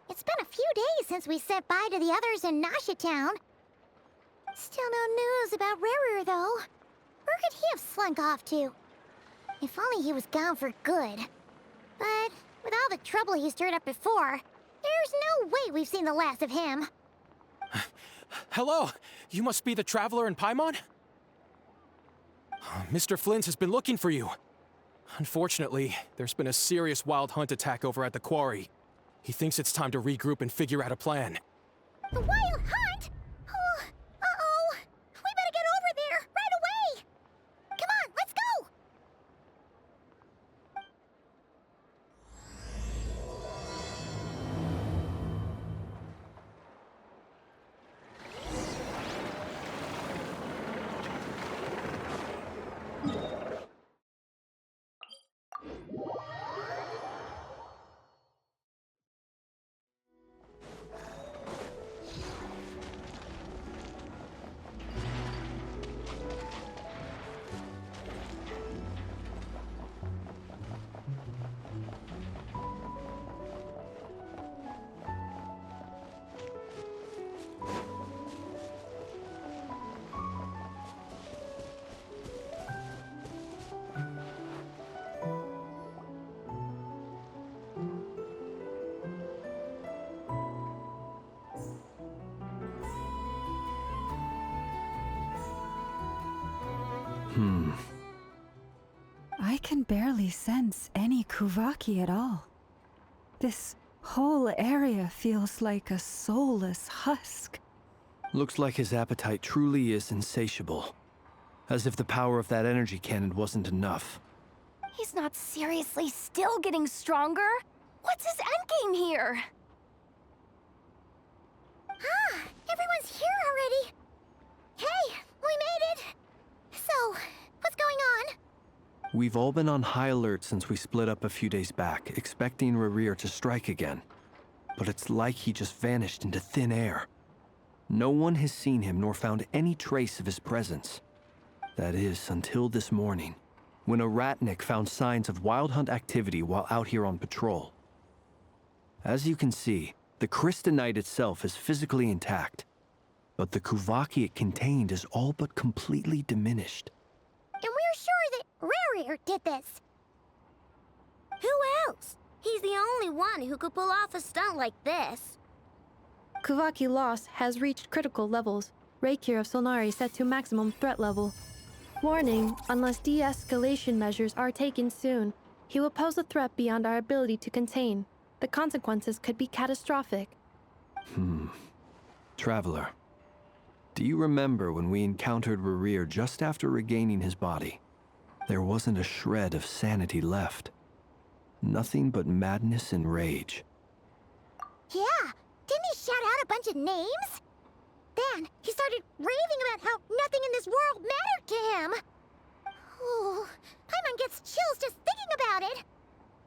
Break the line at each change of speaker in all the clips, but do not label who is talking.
It's been a few days since we said bye to the others in Nasha Town. Still no news about Rarer, though. Where could he have slunk off to? If only he was gone for good. But with all the trouble he stirred up before, there's no way we've seen the last of him.
Hello! You must be the traveler in Paimon? Mr. Flynn has been looking for you. Unfortunately, there's been a serious wild hunt attack over at the quarry. He thinks it's time to regroup and figure out a plan.
The wild hunt? Oh, uh-oh. We better get over there, right away! Come on, let's go!
I can barely sense any Kuvaki at all. This whole area feels like a soulless husk.
Looks like his appetite truly is insatiable. As if the power of that energy cannon wasn't enough.
He's not seriously still getting stronger? What's his endgame here?
Ah, everyone's here already. Hey, we made it. So, what's going on?
We've all been on high alert since we split up a few days back, expecting Rarir to strike again. But it's like he just vanished into thin air. No one has seen him nor found any trace of his presence. That is, until this morning, when a ratnik found signs of wild hunt activity while out here on patrol. As you can see, the Crystonite itself is physically intact, but the Kuvaki it contained is all but completely diminished.
And we're sure that Rarir did this.
Who else? He's the only one who could pull off a stunt like this.
Kuvaki loss has reached critical levels. Reikir of Solnari set to maximum threat level. Warning, unless de-escalation measures are taken soon, he will pose a threat beyond our ability to contain. The consequences could be catastrophic.
Traveler, do you remember when we encountered Rarir just after regaining his body? There wasn't a shred of sanity left. Nothing but madness and rage.
Yeah, didn't he shout out a bunch of names? Then he started raving about how nothing in this world mattered to him. Oh, Paimon gets chills just thinking about it.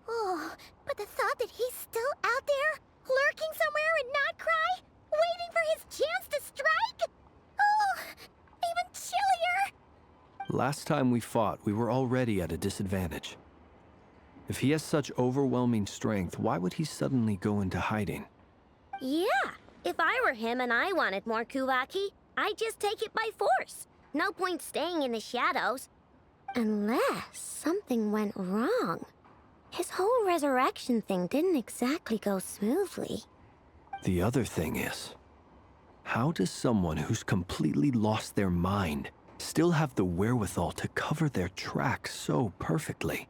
Oh, but the thought that he's still out there, lurking somewhere in Nod-Krai, waiting for his chance to strike? Oh, even chillier.
Last time we fought, we were already at a disadvantage. If he has such overwhelming strength, why would he suddenly go into hiding?
Yeah, if I were him and I wanted more Kuvaki, I'd just take it by force. No point staying in the shadows. Unless something went wrong. His whole resurrection thing didn't exactly go smoothly.
The other thing is, how does someone who's completely lost their mind still have the wherewithal to cover their tracks so perfectly?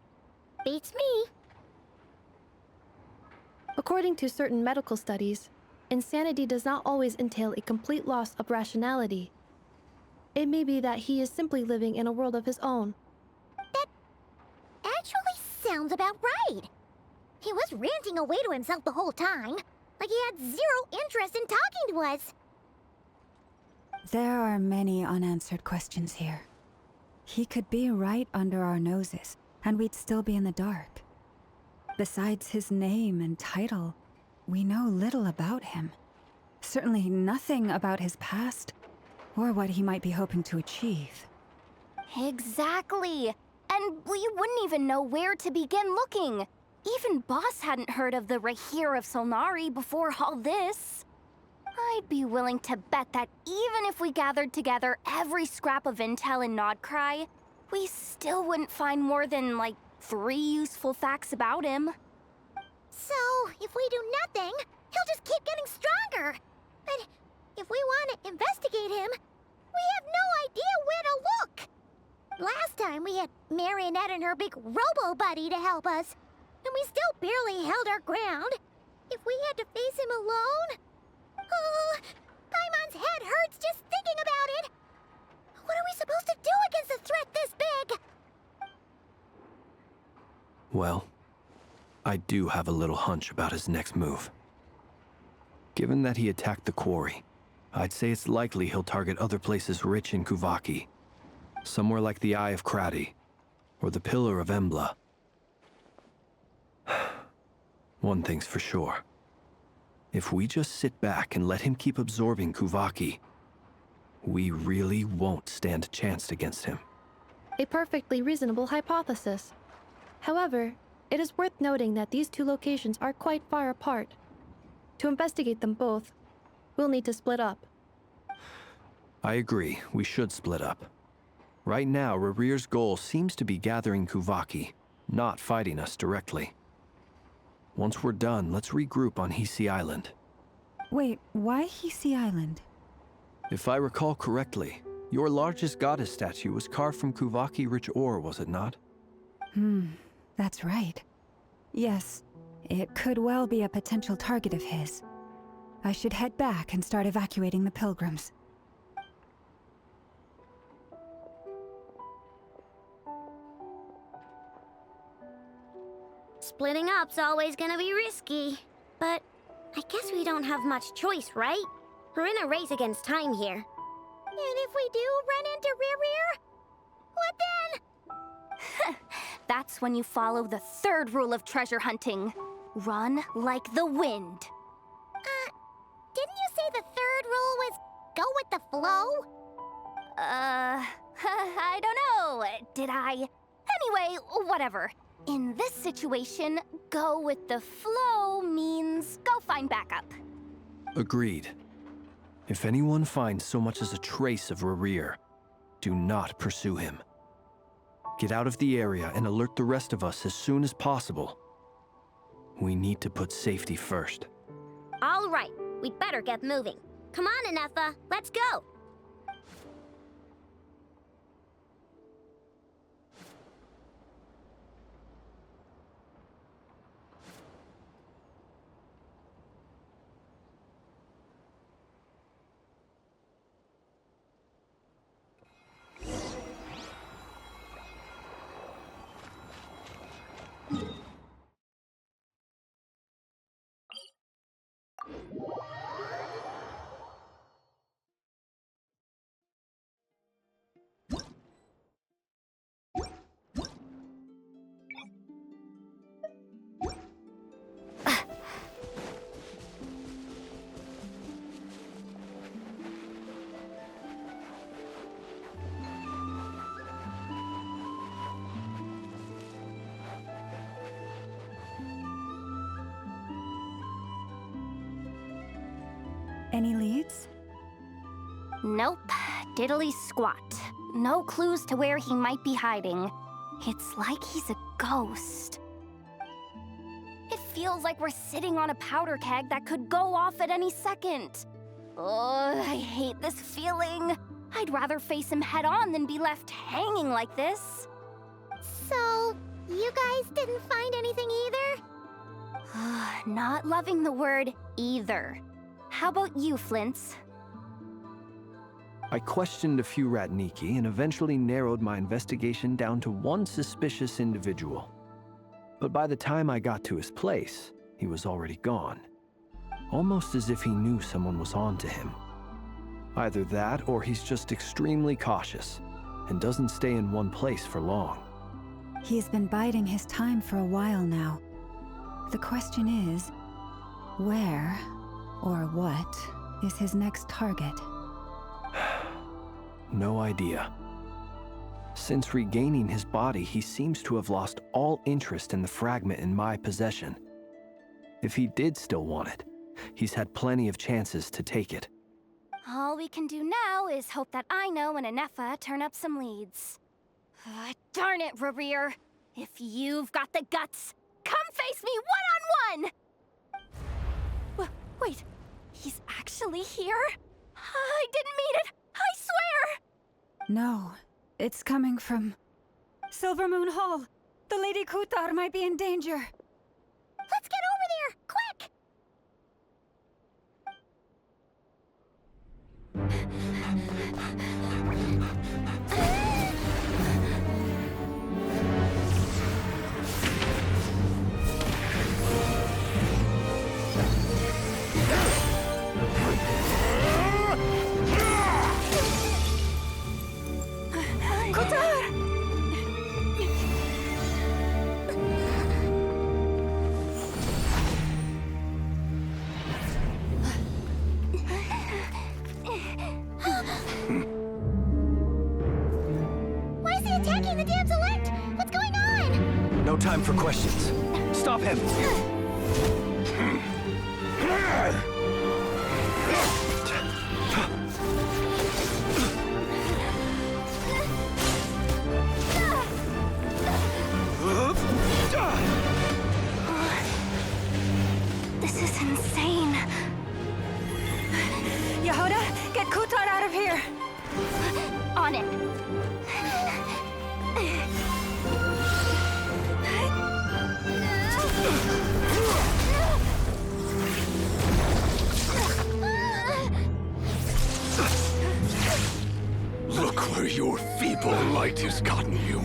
Beats me.
According to certain medical studies, insanity does not always entail a complete loss of rationality. It may be that he is simply living in a world of his own.
That actually sounds about right. He was ranting away to himself the whole time, like he had zero interest in talking to us.
There are many unanswered questions here. He could be right under our noses, and we'd still be in the dark. Besides his name and title, we know little about him. Certainly nothing about his past, or what he might be hoping to achieve.
Exactly. And we wouldn't even know where to begin looking. Even Boss hadn't heard of the Rahir of Solnari before all this. I'd be willing to bet that even if we gathered together every scrap of intel in Nod-Krai, we still wouldn't find more than, like, 3 useful facts about him.
So, if we do nothing, he'll just keep getting stronger. But if we want to investigate him, we have no idea where to look. Last time we had Marionette and her big robo-buddy to help us, and we still barely held our ground. If we had to face him alone... Oh, Paimon's head hurts just thinking about it. What are we supposed to do against a threat this big?
Well, I do have a little hunch about his next move. Given that he attacked the quarry, I'd say it's likely he'll target other places rich in Kuvaki. Somewhere like the Eye of Krati, or the Pillar of Embla. One thing's for sure. If we just sit back and let him keep absorbing Kuvaki, we really won't stand a chance against him.
A perfectly reasonable hypothesis. However, it is worth noting that these 2 locations are quite far apart. To investigate them both, we'll need to split up.
I agree, we should split up. Right now, Rarir's goal seems to be gathering Kuvaki, not fighting us directly. Once we're done, let's regroup on Hisi Island.
Wait, why Hisi Island?
If I recall correctly, your largest goddess statue was carved from Kuvaki-rich ore, was it not?
That's right. Yes, it could well be a potential target of his. I should head back and start evacuating the pilgrims.
Splitting up's always gonna be risky. But I guess we don't have much choice, right? We're in a race against time here.
And if we do run into Rarir, what then?
That's when you follow the 3rd rule of treasure hunting. Run like the wind.
Didn't you say the 3rd rule was go with the flow?
I don't know. Did I? Anyway, whatever. In this situation, go with the flow means go find backup.
Agreed. If anyone finds so much as a trace of Rarir, do not pursue him. Get out of the area and alert the rest of us as soon as possible. We need to put safety first.
All right, we'd better get moving. Come on, Anefa, let's go.
Any leads?
Nope. Diddly squat. No clues to where he might be hiding. It's like he's a ghost. It feels like we're sitting on a powder keg that could go off at any second. Ugh, I hate this feeling. I'd rather face him head on than be left hanging like this.
So, you guys didn't find anything either?
Not loving the word either. How about you, Flints?
I questioned a few Ratniki and eventually narrowed my investigation down to one suspicious individual. But by the time I got to his place, he was already gone. Almost as if he knew someone was on to him. Either that, or he's just extremely cautious and doesn't stay in one place for long.
He's been biding his time for a while now. The question is, where or what is his next target?
No idea. Since regaining his body, he seems to have lost all interest in the fragment in my possession. If he did still want it, he's had plenty of chances to take it.
All we can do now is hope that Ino and Anefa turn up some leads. Darn it, Rerir! If you've got the guts, come face me one-on-one! Wait, he's actually here? I didn't mean it! I swear!
No, it's coming from Silver Moon Hall. The Lady Kutar might be in danger.
Let's get over there, quick! Why is he attacking the damsel elect? What's going on?
No time for questions. Stop him!
This is insane.
Yehuda, get Kutar out of here!
On it.
Look where your feeble light has gotten you.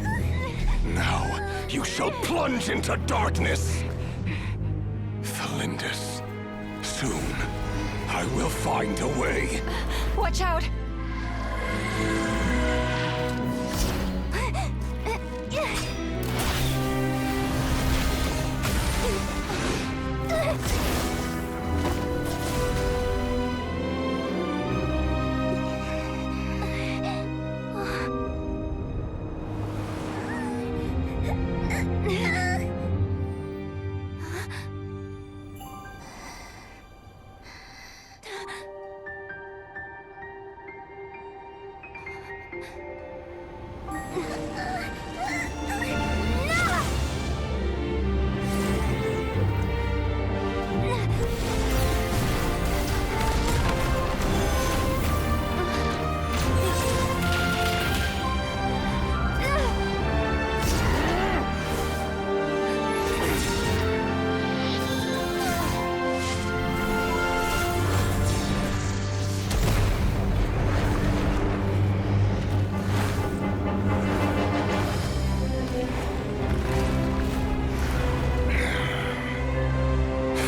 Now, you shall plunge into darkness. Felindus, soon, I will find a way.
Watch out!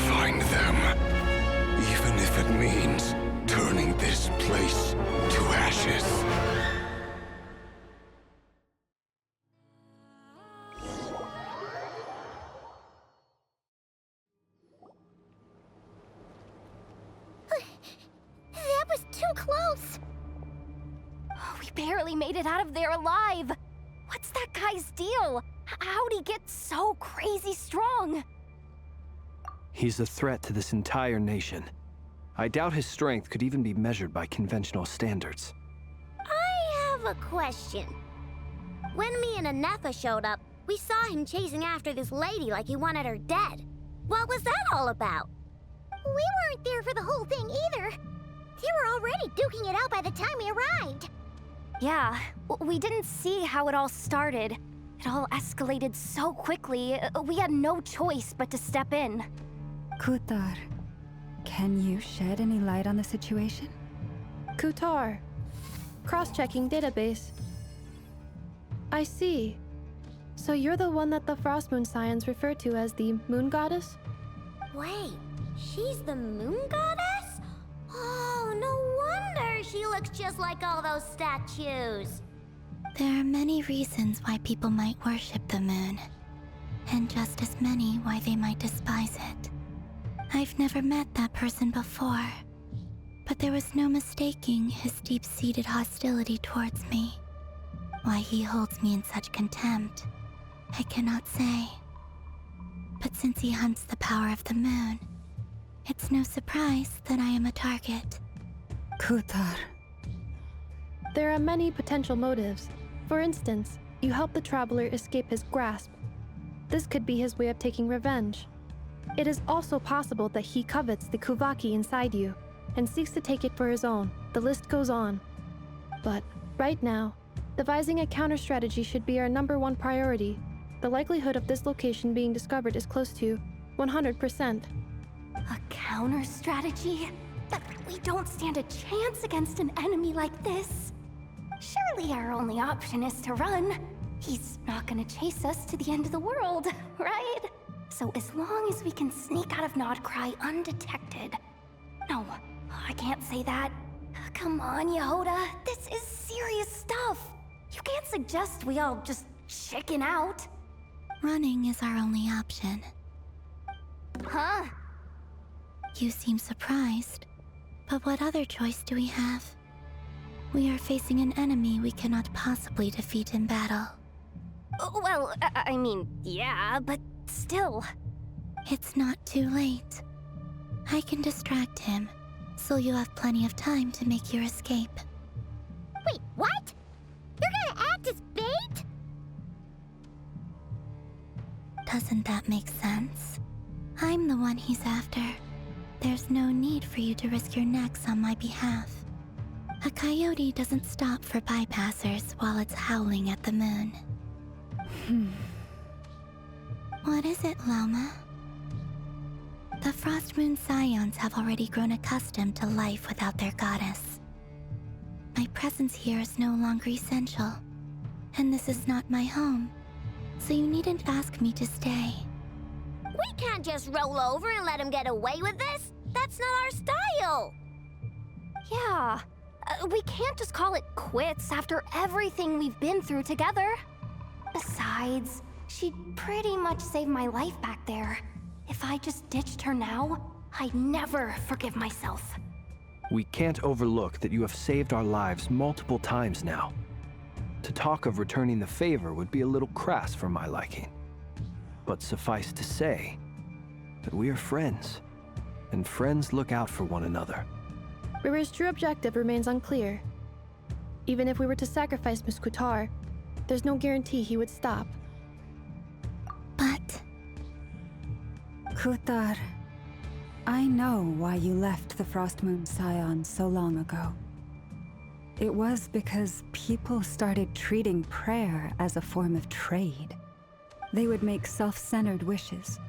Find them. Even if it means turning this place to ashes.
That was too close.
We barely made it out of there alive. What's that guy's deal? How'd he get so crazy strong?
He's a threat to this entire nation. I doubt his strength could even be measured by conventional standards.
I have a question. When me and Anefa showed up, we saw him chasing after this lady like he wanted her dead. What was that all about?
We weren't there for the whole thing either. They were already duking it out by the time we arrived.
Yeah, we didn't see how it all started. It all escalated so quickly, we had no choice but to step in.
Kutar, can you shed any light on the situation?
Kutar. Cross-checking database. I see. So you're the one that the Frost Moon Scions refer to as the Moon Goddess?
Wait, she's the moon goddess? Oh, no wonder she looks just like all those statues.
There are many reasons why people might worship the moon, and just as many why they might despise it. I've never met that person before, but there was no mistaking his deep-seated hostility towards me. Why he holds me in such contempt, I cannot say. But since he hunts the power of the moon, it's no surprise that I am a target.
Kutar.
There are many potential motives. For instance, you help the traveler escape his grasp. This could be his way of taking revenge. It is also possible that he covets the Kuvaki inside you and seeks to take it for his own. The list goes on. But right now, devising a counter-strategy should be our #1 priority. The likelihood of this location being discovered is close to 100%.
A counter strategy? But we don't stand a chance against an enemy like this. Surely our only option is to run. He's not gonna chase us to the end of the world, right? So as long as we can sneak out of Nod-Krai undetected. No, I can't say that. Come on, Yehoda. This is serious stuff. You can't suggest we all just chicken out.
Running is our only option.
Huh?
You seem surprised. But what other choice do we have? We are facing an enemy we cannot possibly defeat in battle.
Well, I mean, yeah, but still.
It's not too late. I can distract him, so you'll have plenty of time to make your escape.
Wait, what? You're gonna act as bait?
Doesn't that make sense? I'm the one he's after. There's no need for you to risk your necks on my behalf. A coyote doesn't stop for bypassers while it's howling at the moon. What is it, Loma? The Frost Moon Scions have already grown accustomed to life without their goddess. My presence here is no longer essential, and this is not my home, so you needn't ask me to stay.
We can't just roll over and let him get away with this. That's not our style.
Yeah, we can't just call it quits after everything we've been through together. Besides, she'd pretty much saved my life back there. If I just ditched her now, I'd never forgive myself.
We can't overlook that you have saved our lives multiple times now. To talk of returning the favor would be a little crass for my liking. But suffice to say that we are friends, and friends look out for one another.
Riri's true objective remains unclear. Even if we were to sacrifice Miss Kutar, there's no guarantee he would stop.
But
Kutar, I know why you left the Frost Moon Scions so long ago. It was because people started treating prayer as a form of trade. They would make self-centered wishes,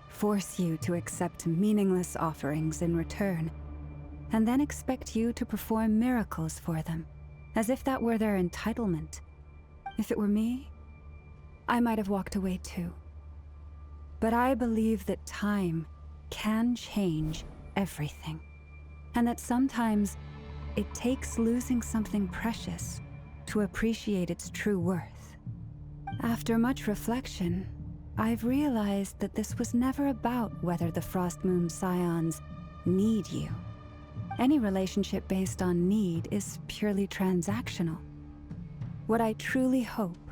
force you to accept meaningless offerings in return, and then expect you to perform miracles for them, as if that were their entitlement. If it were me, I might have walked away too. But I believe that time can change everything, and that sometimes it takes losing something precious to appreciate its true worth. After much reflection, I've realized that this was never about whether the Frost Moon Scions need you. Any relationship based on need is purely transactional. What I truly hope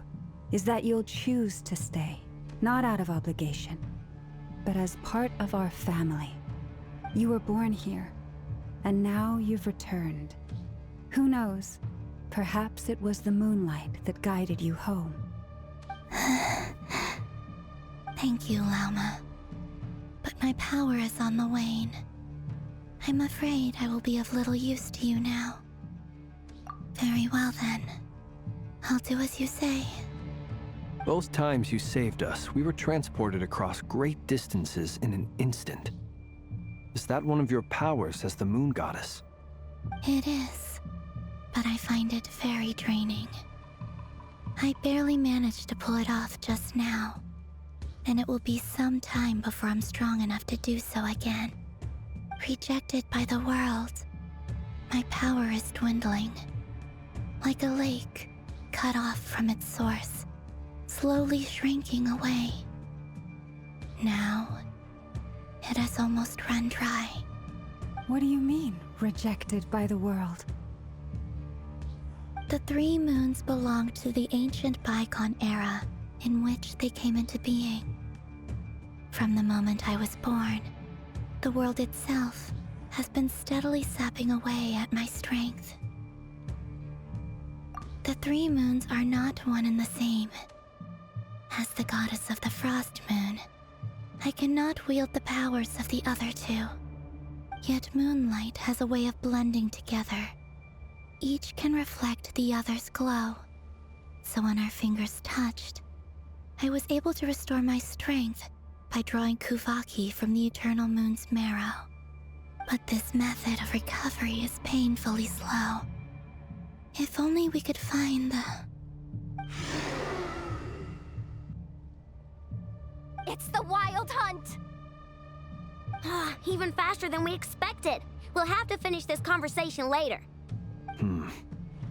is that you'll choose to stay, not out of obligation, but as part of our family. You were born here, and now you've returned. Who knows? Perhaps it was the moonlight that guided you home.
thank you, Lauma. But my power is on the wane. I'm afraid I will be of little use to you now. Very well then. I'll do as you say.
Both times you saved us, we were transported across great distances in an instant. Is that one of your powers as the Moon Goddess?
It is, but I find it very draining. I barely managed to pull it off just now, and it will be some time before I'm strong enough to do so again. Rejected by the world, my power is dwindling. Like a lake cut off from its source, slowly shrinking away. Now, it has almost run dry.
What do you mean, rejected by the world?
The three moons belong to the ancient bygone era in which they came into being. From the moment I was born, the world itself has been steadily sapping away at my strength. The three moons are not one and the same. As the goddess of the frost moon, I cannot wield the powers of the other two. Yet moonlight has a way of blending together. Each can reflect the other's glow. So when our fingers touched, I was able to restore my strength by drawing Kuvaki from the eternal moon's marrow. But this method of recovery is painfully slow. If only we could find the...
It's the Wild Hunt!
Even faster than we expected. We'll have to finish this conversation later.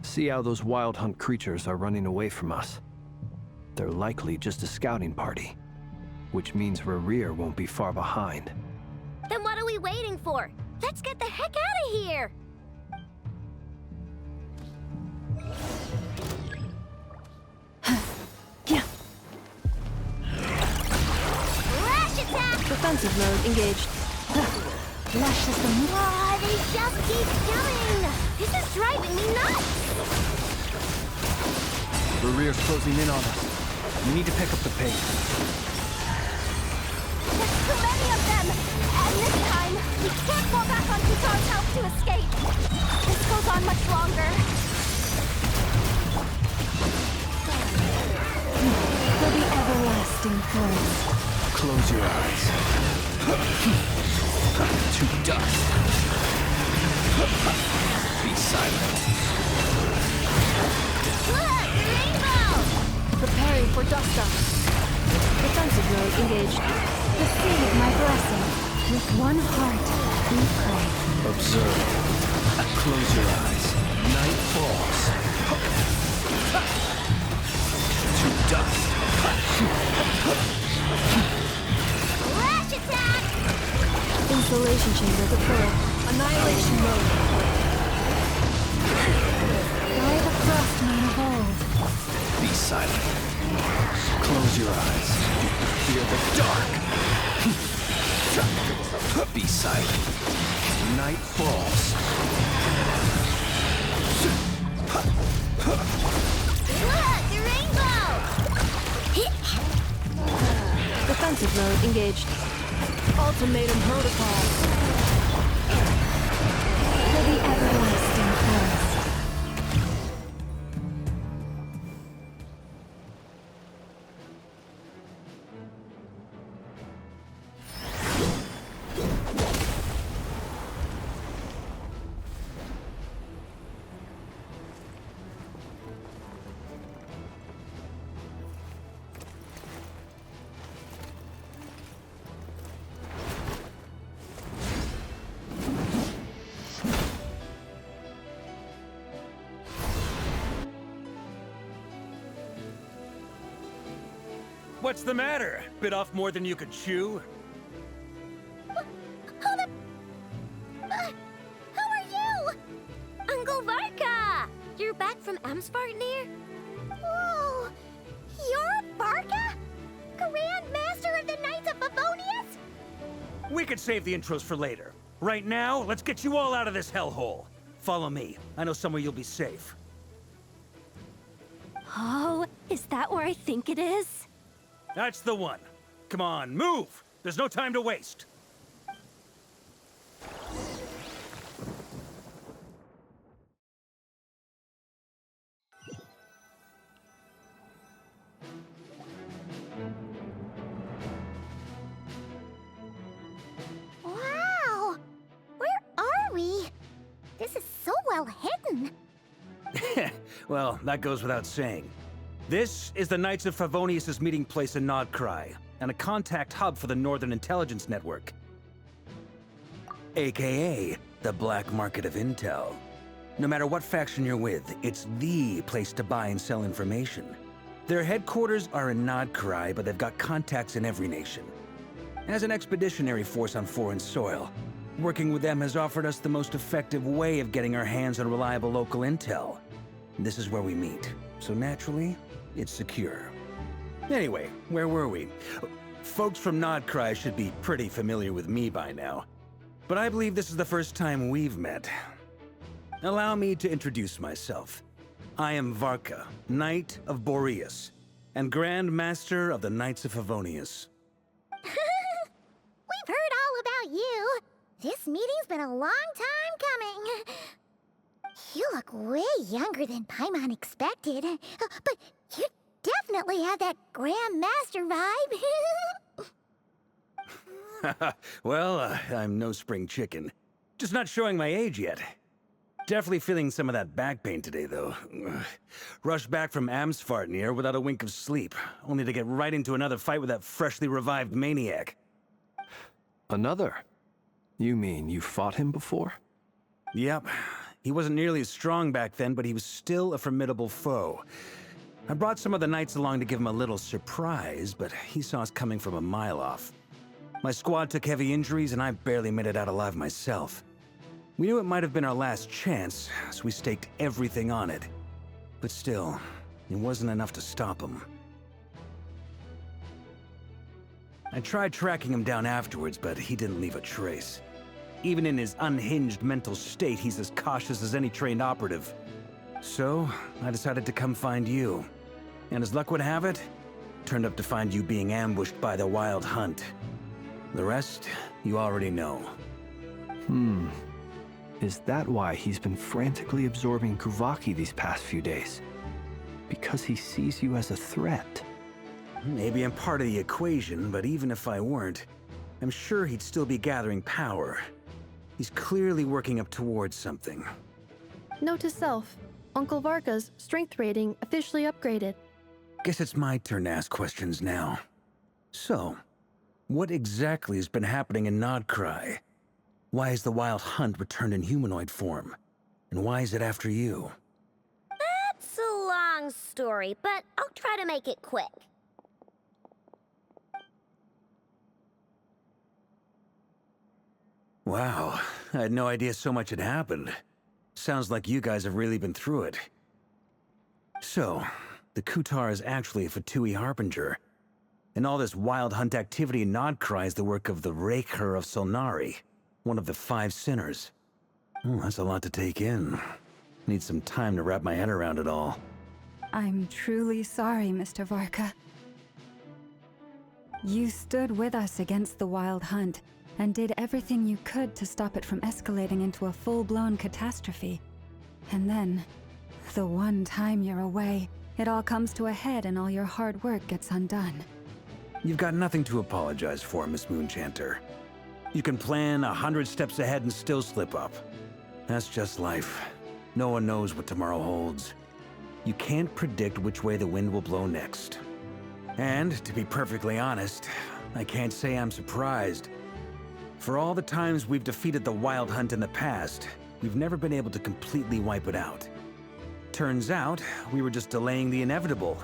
See how those Wild Hunt creatures are running away from us. They're likely just a scouting party, which means Rerir won't be far behind.
Then what are we waiting for? Let's get the heck out of here! Lash attack!
Defensive mode engaged.
Lash system.
Oh, they just keep coming! This is driving me nuts!
Rerir's closing in on us. We need to pick up the pace.
There's too many of them! And this time, we can't fall back on Kutar's help to escape! This goes on much longer.
For the everlasting forest.
Close your eyes. To dust. Be silent.
Look! The rainbow!
Preparing for dust up. Defensive mode engaged.
Receive my blessing. With one heart, we pray.
Observe. Close your eyes. Night falls. To dust.
Lash attack!
Installation chamber deployed. Annihilation mode.
By the frost moon of old.
Be silent. Close your eyes. Fear the dark. Be silent. Night falls.
Look! The rainbow!
Defensive mode engaged. Ultimatum protocol.
For the everlasting forest.
What's the matter? Bit off more than you could chew?
Who are you? Uncle Varka! You're back from Amsvartnir?
Whoa! You're Varka? Grand Master of the Knights of Favonius?
We could save the intros for later. Right now, let's get you all out of this hellhole. Follow me. I know somewhere you'll be safe.
Oh, is that where I think it is?
That's the one. Come on, move! There's no time to waste.
Wow! Where are we? This is so well hidden.
Well, that goes without saying. This is the Knights of Favonius' meeting place in Nod-Krai, and a contact hub for the Northern Intelligence Network. AKA, the black market of intel. No matter what faction you're with, it's the place to buy and sell information. Their headquarters are in Nod-Krai, but they've got contacts in every nation. As an expeditionary force on foreign soil, working with them has offered us the most effective way of getting our hands on reliable local intel. This is where we meet, so naturally, it's secure. Anyway, where were we? Folks from Nod-Krai should be pretty familiar with me by now, but I believe this is the first time we've met. Allow me to introduce myself. I am Varka, Knight of Boreas, and Grand Master of the Knights of Favonius.
We've heard all about you. This meeting's been a long time coming. You look way younger than Paimon expected, but you definitely have that Grand Master vibe.
Well, I'm no spring chicken. Just not showing my age yet. Definitely feeling some of that back pain today, though. Rushed back from Amsfartnir without a wink of sleep, only to get right into another fight with that freshly revived maniac.
Another? You mean you fought him before?
Yep. He wasn't nearly as strong back then, but he was still a formidable foe. I brought some of the knights along to give him a little surprise, but he saw us coming from a mile off. My squad took heavy injuries, and I barely made it out alive myself. We knew it might have been our last chance, so we staked everything on it. But still, it wasn't enough to stop him. I tried tracking him down afterwards, but he didn't leave a trace. Even in his unhinged mental state, he's as cautious as any trained operative. So, I decided to come find you. And as luck would have it, turned up to find you being ambushed by the Wild Hunt. The rest, you already know.
Is that why he's been frantically absorbing Kuvaki these past few days? Because he sees you as a threat?
Maybe I'm part of the equation, but even if I weren't, I'm sure he'd still be gathering power. He's clearly working up towards something.
Note to self, Uncle Varka's strength rating officially upgraded.
Guess it's my turn to ask questions now. So, what exactly has been happening in Nod-Krai? Why has the Wild Hunt returned in humanoid form? And why is it after you?
That's a long story, but I'll try to make it quick.
Wow, I had no idea so much had happened. Sounds like you guys have really been through it. So, the Kutar is actually a Fatui Harbinger. And all this Wild Hunt activity in Nod-Krai is the work of the Raker of Solnari, one of the 5 sinners. That's a lot to take in. Need some time to wrap my head around it all.
I'm truly sorry, Mr. Varka. You stood with us against the Wild Hunt, and did everything you could to stop it from escalating into a full-blown catastrophe. And then, the one time you're away, it all comes to a head and all your hard work gets undone.
You've got nothing to apologize for, Miss Moonchanter. You can plan 100 steps ahead and still slip up. That's just life. No one knows what tomorrow holds. You can't predict which way the wind will blow next. And, to be perfectly honest, I can't say I'm surprised. For all the times we've defeated the Wild Hunt in the past, we've never been able to completely wipe it out. Turns out, we were just delaying the inevitable.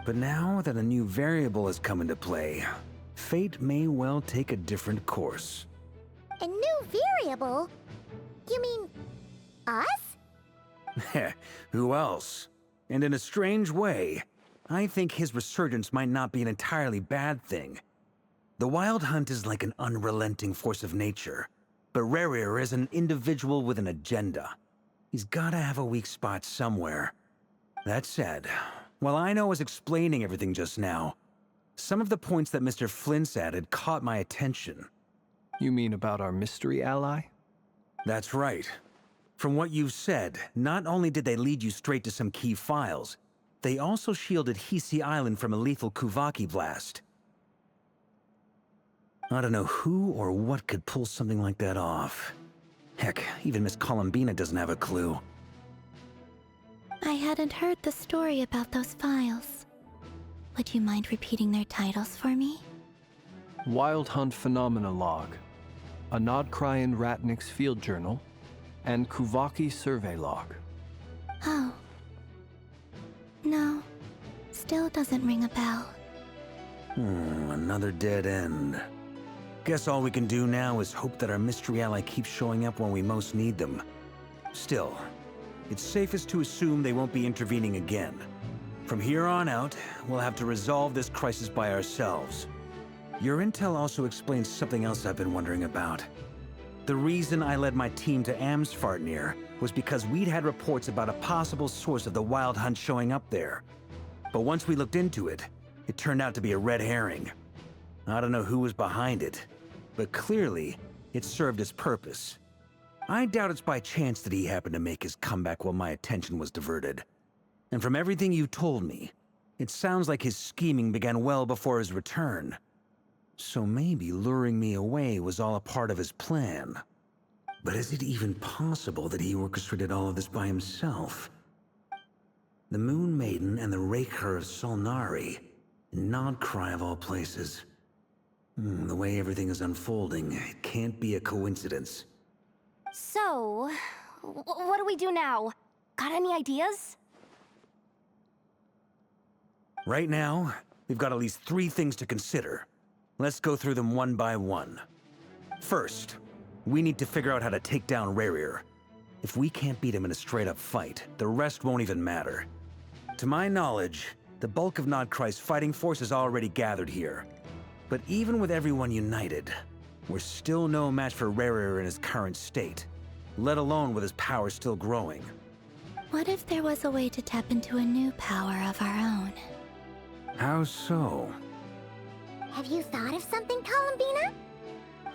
But now that a new variable has come into play, fate may well take a different course.
A new variable? You mean us?
Who else? And in a strange way, I think his resurgence might not be an entirely bad thing. The Wild Hunt is like an unrelenting force of nature, but Rerir is an individual with an agenda. He's gotta have a weak spot somewhere. That said, while I was explaining everything just now, some of the points that Mr. Flint's added caught my attention.
You mean about our mystery ally?
That's right. From what you've said, not only did they lead you straight to some key files, they also shielded Hisi Island from a lethal Kuvaki blast. I don't know who or what could pull something like that off. Heck, even Miss Columbina doesn't have a clue.
I hadn't heard the story about those files. Would you mind repeating their titles for me?
Wild Hunt Phenomena Log, a Nod-Krai and Ratnik's Field Journal, and Kuvaki Survey Log.
Oh. No. Still doesn't ring a bell.
Another dead end. Guess all we can do now is hope that our mystery ally keeps showing up when we most need them. Still, it's safest to assume they won't be intervening again. From here on out, we'll have to resolve this crisis by ourselves. Your intel also explains something else I've been wondering about. The reason I led my team to Amsfartnir was because we'd had reports about a possible source of the Wild Hunt showing up there. But once we looked into it, it turned out to be a red herring. I don't know who was behind it, but clearly, it served its purpose. I doubt it's by chance that he happened to make his comeback while my attention was diverted. And from everything you told me, it sounds like his scheming began well before his return. So maybe luring me away was all a part of his plan. But is it even possible that he orchestrated all of this by himself? The Moon Maiden and the Raker of Solnari, Nod-Krai of all places. The way everything is unfolding, it can't be a coincidence.
So, what do we do now? Got any ideas?
Right now, we've got at least 3 things to consider. Let's go through them one by one. First, we need to figure out how to take down Rerir. If we can't beat him in a straight-up fight, the rest won't even matter. To my knowledge, the bulk of Nod-Krai's fighting force is already gathered here. But even with everyone united, we're still no match for Rerir in his current state, let alone with his power still growing.
What if there was a way to tap into a new power of our own?
How so?
Have you thought of something, Columbina?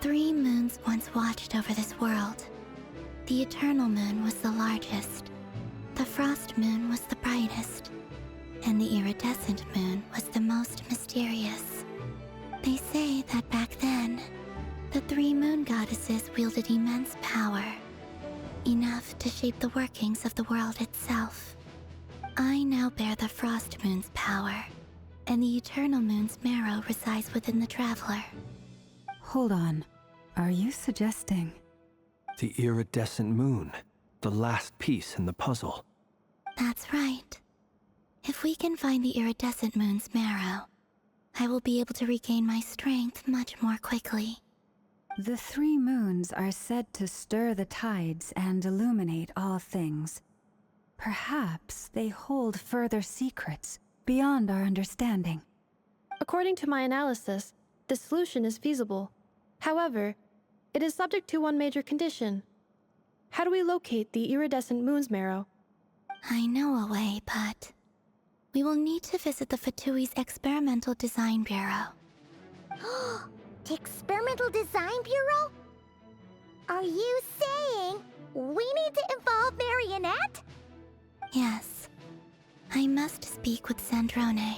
3 moons once watched over this world. The Eternal Moon was the largest. The Frost Moon was the brightest. And the Iridescent Moon was the most mysterious. They say that back then, the 3 moon goddesses wielded immense power. Enough to shape the workings of the world itself. I now bear the Frost Moon's power, and the Eternal Moon's marrow resides within the Traveler.
Hold on. Are you suggesting?
The iridescent moon, the last piece in the puzzle.
That's right. If we can find the Iridescent Moon's marrow, I will be able to regain my strength much more quickly.
The 3 moons are said to stir the tides and illuminate all things. Perhaps they hold further secrets beyond our understanding.
According to my analysis, the solution is feasible. However, it is subject to one major condition. How do we locate the Iridescent Moon's marrow?
I know a way, but we will need to visit the Fatui's Experimental Design Bureau.
The Experimental Design Bureau? Are you saying we need to involve Marionette?
Yes. I must speak with Sandrone.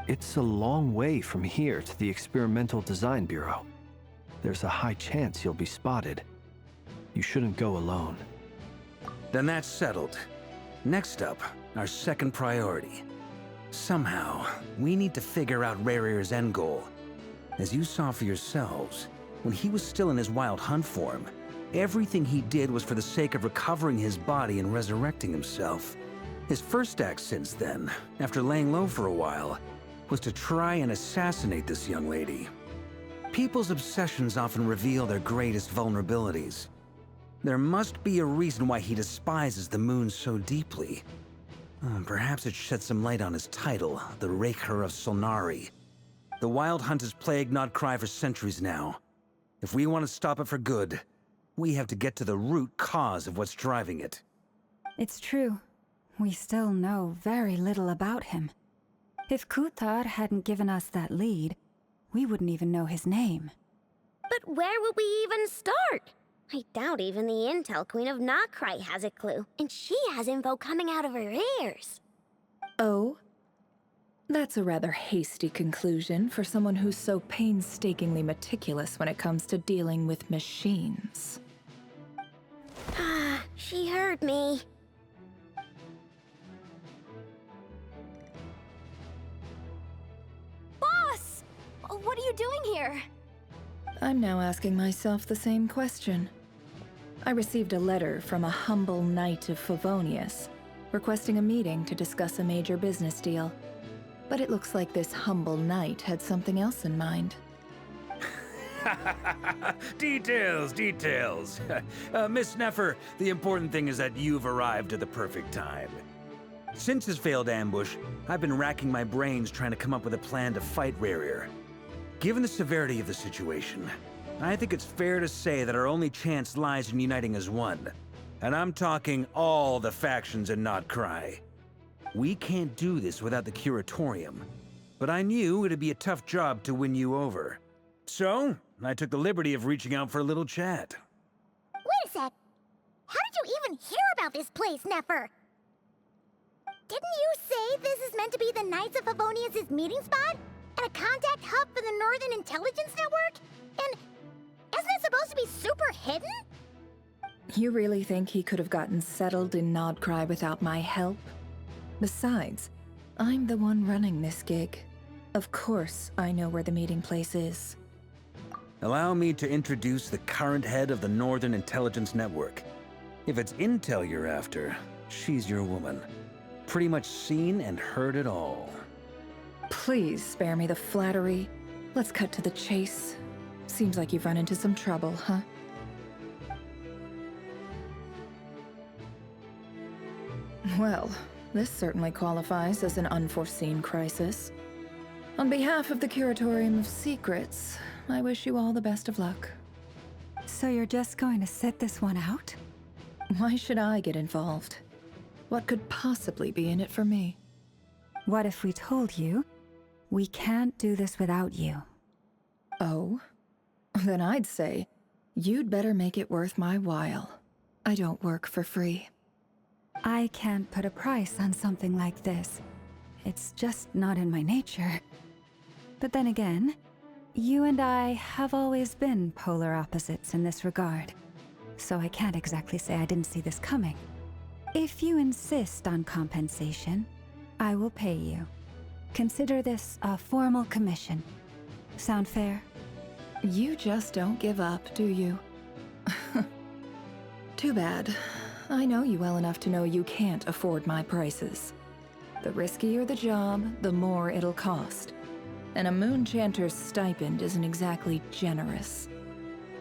It's a long way from here to the Experimental Design Bureau. There's a high chance you'll be spotted. You shouldn't go alone.
Then that's settled. Next up, our second priority. Somehow, we need to figure out Rerir's end goal. As you saw for yourselves, when he was still in his Wild Hunt form, everything he did was for the sake of recovering his body and resurrecting himself. His first act since then, after laying low for a while, was to try and assassinate this young lady. People's obsessions often reveal their greatest vulnerabilities. There must be a reason why he despises the moon so deeply. Perhaps it sheds some light on his title, the Raker of Solnari. The Wild Hunt has plagued Nod-Krai for centuries now. If we want to stop it for good, we have to get to the root cause of what's driving it.
It's true. We still know very little about him. If Kuthar hadn't given us that lead, we wouldn't even know his name.
But where would we even start? I doubt even the Intel Queen of Nod-Krai has a clue, and she has info coming out of her ears.
Oh? That's a rather hasty conclusion for someone who's so painstakingly meticulous when it comes to dealing with machines.
Ah, she heard me.
Boss! What are you doing here?
I'm now asking myself the same question. I received a letter from a humble knight of Favonius, requesting a meeting to discuss a major business deal. But it looks like this humble knight had something else in mind.
Details, details. Miss Neffer, the important thing is that you've arrived at the perfect time. Since his failed ambush, I've been racking my brains trying to come up with a plan to fight Rerir. Given the severity of the situation, I think it's fair to say that our only chance lies in uniting as one. And I'm talking all the factions in Nod-Krai. We can't do this without the Curatorium, but I knew it'd be a tough job to win you over. So, I took the liberty of reaching out for a little chat.
Wait a sec. How did you even hear about this place, Neffer? Didn't you say this is meant to be the Knights of Favonius' meeting spot? And a contact hub for the Northern Intelligence Network? And isn't it supposed to be super hidden?
You really think he could have gotten settled in Nod-Krai without my help? Besides, I'm the one running this gig. Of course I know where the meeting place is.
Allow me to introduce the current head of the Northern Intelligence Network. If it's intel you're after, she's your woman. Pretty much seen and heard it all.
Please spare me the flattery. Let's cut to the chase. Seems like you've run into some trouble, huh? Well, this certainly qualifies as an unforeseen crisis. On behalf of the Curatorium of Secrets, I wish you all the best of luck.
So you're just going to sit this one out?
Why should I get involved? What could possibly be in it for me?
What if we told you we can't do this without you?
Oh? Then I'd say, you'd better make it worth my while. I don't work for free.
I can't put a price on something like this. It's just not in my nature. But then again, you and I have always been polar opposites in this regard. So I can't exactly say I didn't see this coming. If you insist on compensation, I will pay you. Consider this a formal commission. Sound fair?
You just don't give up, do you? Too bad. I know you well enough to know you can't afford my prices. The riskier the job, the more it'll cost. And a Moonchanter's stipend isn't exactly generous.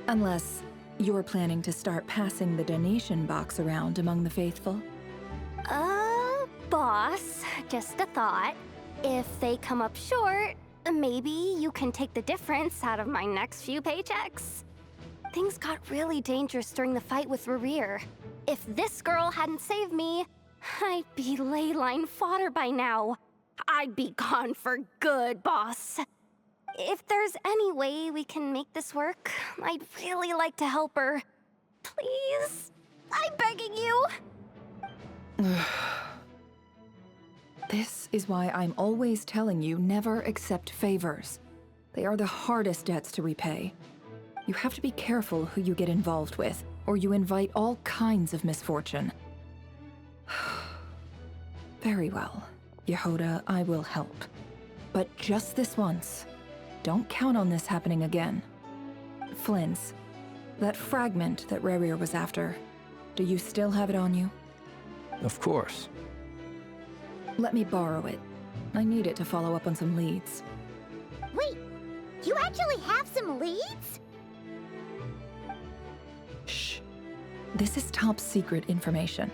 Unless you're planning to start passing the donation box around among the faithful.
Boss, just a thought. If they come up short, maybe you can take the difference out of my next few paychecks. Things got really dangerous during the fight with Rerir. If this girl hadn't saved me, I'd be ley line fodder by now. I'd be gone for good, boss. If there's any way we can make this work, I'd really like to help her. Please? I'm begging you.
This is why I'm always telling you never accept favors. They are the hardest debts to repay. You have to be careful who you get involved with, or you invite all kinds of misfortune. Very well, Yehoda, I will help. But just this once. Don't count on this happening again. Flins, that fragment that Rerir was after, do you still have it on you?
Of course.
Let me borrow it. I need it to follow up on some leads.
Wait, you actually have some leads?
Shh. This is top secret information.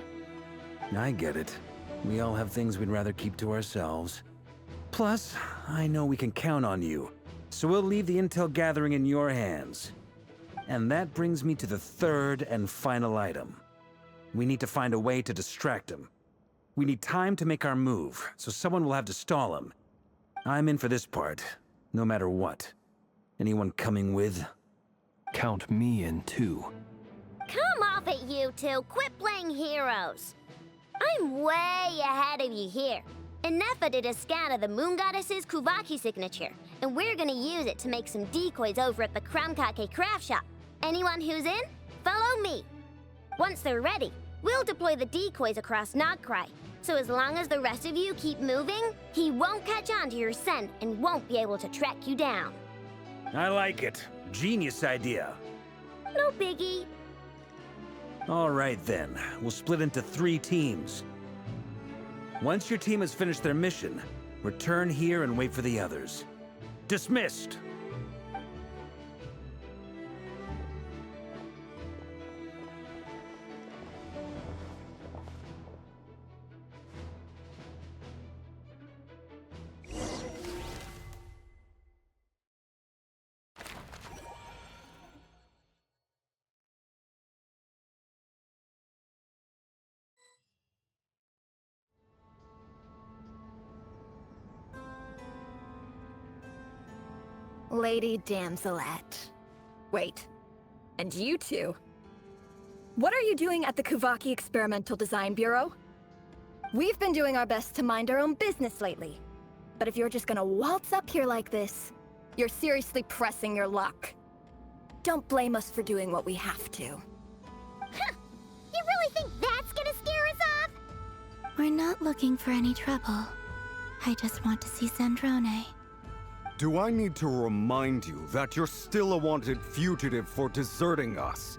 I get it. We all have things we'd rather keep to ourselves. Plus, I know we can count on you, so we'll leave the intel gathering in your hands. And that brings me to the third and final item. We need to find a way to distract him. We need time to make our move, so someone will have to stall him. I'm in for this part, no matter what. Anyone coming with?
Count me in too.
Come off it, you two. Quit playing heroes. I'm way ahead of you here. Nefa did a scan of the Moon Goddess's Kuvaki signature, and we're gonna use it to make some decoys over at the Kramkake craft shop. Anyone who's in, follow me. Once they're ready, we'll deploy the decoys across Nod-Krai. So as long as the rest of you keep moving, he won't catch on to your scent and won't be able to track you down.
I like it. Genius idea.
No biggie.
All right then, we'll split into 3 teams. Once your team has finished their mission, return here and wait for the others. Dismissed!
Lady Damselette. Wait, and you two? What are you doing at the Kuvaki Experimental Design Bureau? We've been doing our best to mind our own business lately. But if you're just gonna waltz up here like this, you're seriously pressing your luck. Don't blame us for doing what we have to.
Huh. You really think that's gonna scare us off?
We're not looking for any trouble. I just want to see Zandrone.
Do I need to remind you that you're still a wanted fugitive for deserting us?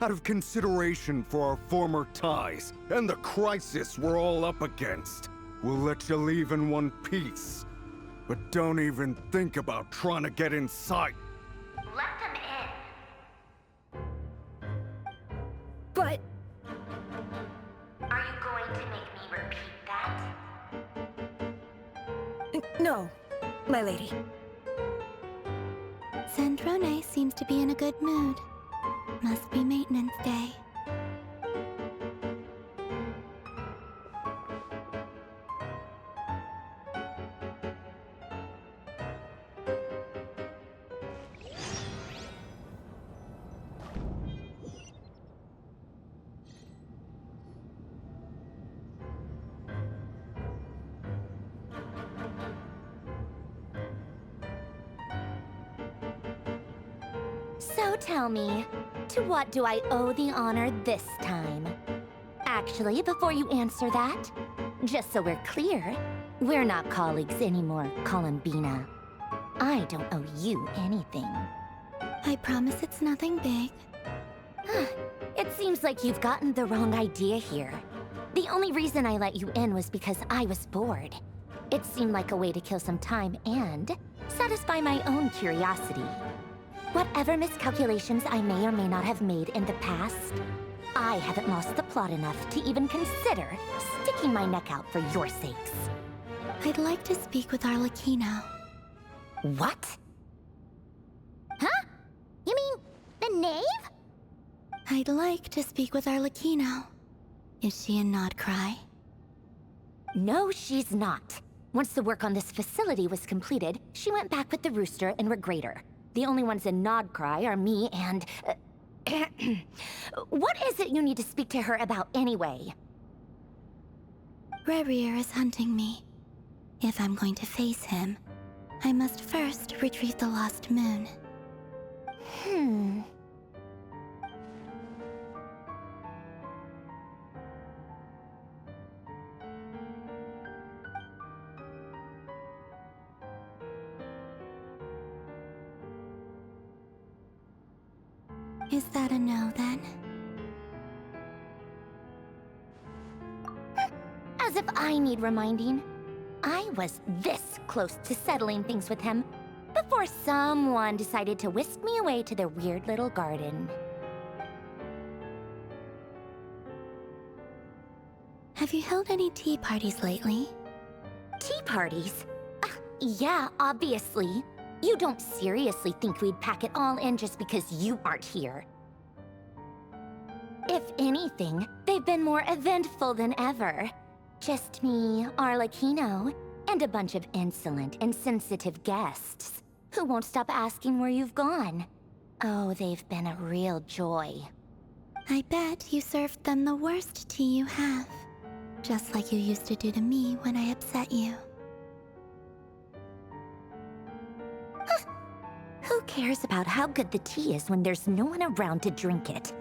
Out of consideration for our former ties and the crisis we're all up against, we'll let you leave in one piece. But don't even think about trying to get inside.
Let them in.
But...
Are you going to make me repeat that?
No, my lady.
Zandrone seems to be in a good mood. Must be maintenance day.
So tell me, to what do I owe the honor this time? Actually, before you answer that, just so we're clear, we're not colleagues anymore, Columbina. I don't owe you anything.
I promise it's nothing big.
It seems like you've gotten the wrong idea here. The only reason I let you in was because I was bored. It seemed like a way to kill some time and satisfy my own curiosity. Whatever miscalculations I may or may not have made in the past, I haven't lost the plot enough to even consider sticking my neck out for your sakes.
I'd like to speak with Arlecchino.
What?
Huh? You mean the knave?
I'd like to speak with Arlecchino. Is she in Nod-Krai?
No, she's not. Once the work on this facility was completed, she went back with the Rooster and Regrator. The only ones in Nod-Krai are me and... What is it you need to speak to her about anyway?
Rerir is hunting me. If I'm going to face him, I must first retrieve the lost moon. Is that a no, then?
As if I need reminding. I was this close to settling things with him before someone decided to whisk me away to their weird little garden.
Have you held any tea parties lately?
Tea parties? Yeah, obviously. You don't seriously think we'd pack it all in just because you aren't here. If anything, they've been more eventful than ever. Just me, Arlecchino, and a bunch of insolent, insensitive guests who won't stop asking where you've gone. Oh, they've been a real joy.
I bet you served them the worst tea you have. Just like you used to do to me when I upset you.
Who cares about how good the tea is when there's no one around to drink it?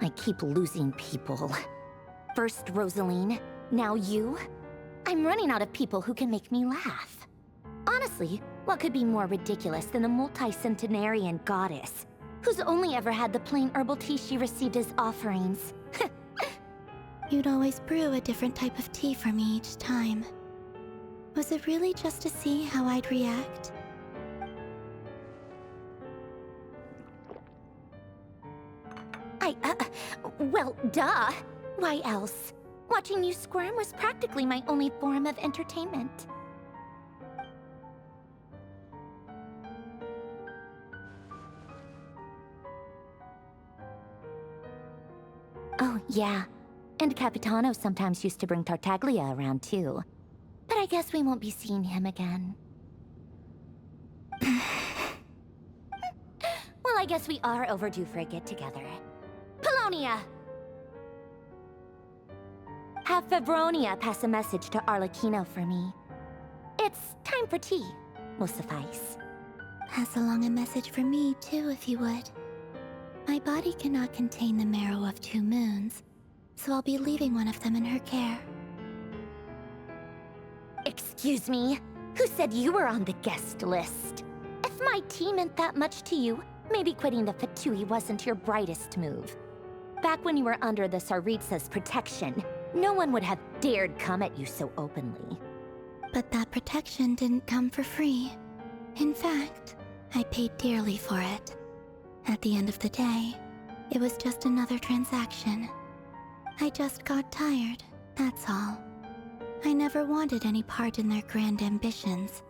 I keep losing people. First Rosaline, now you. I'm running out of people who can make me laugh. Honestly, what could be more ridiculous than a multi-centenarian goddess who's only ever had the plain herbal tea she received as offerings?
You'd always brew a different type of tea for me each time. Was it really just to see how I'd react?
Well, duh. Why else? Watching you squirm was practically my only form of entertainment. Oh, yeah. And Capitano sometimes used to bring Tartaglia around, too. But I guess we won't be seeing him again.
Well, I guess we are overdue for a get-together. Polonia! Have Febronia pass a message to Arlecchino for me. It's time for tea. Will suffice.
Pass along a message for me, too, if you would. My body cannot contain the marrow of 2 moons, so I'll be leaving one of them in her care.
Excuse me? Who said you were on the guest list? If my tea meant that much to you, maybe quitting the Fatui wasn't your brightest move. Back when you were under the Tsaritsa's protection, no one would have dared come at you so openly.
But that protection didn't come for free. In fact, I paid dearly for it. At the end of the day, it was just another transaction. I just got tired, that's all. I never wanted any part in their grand ambitions,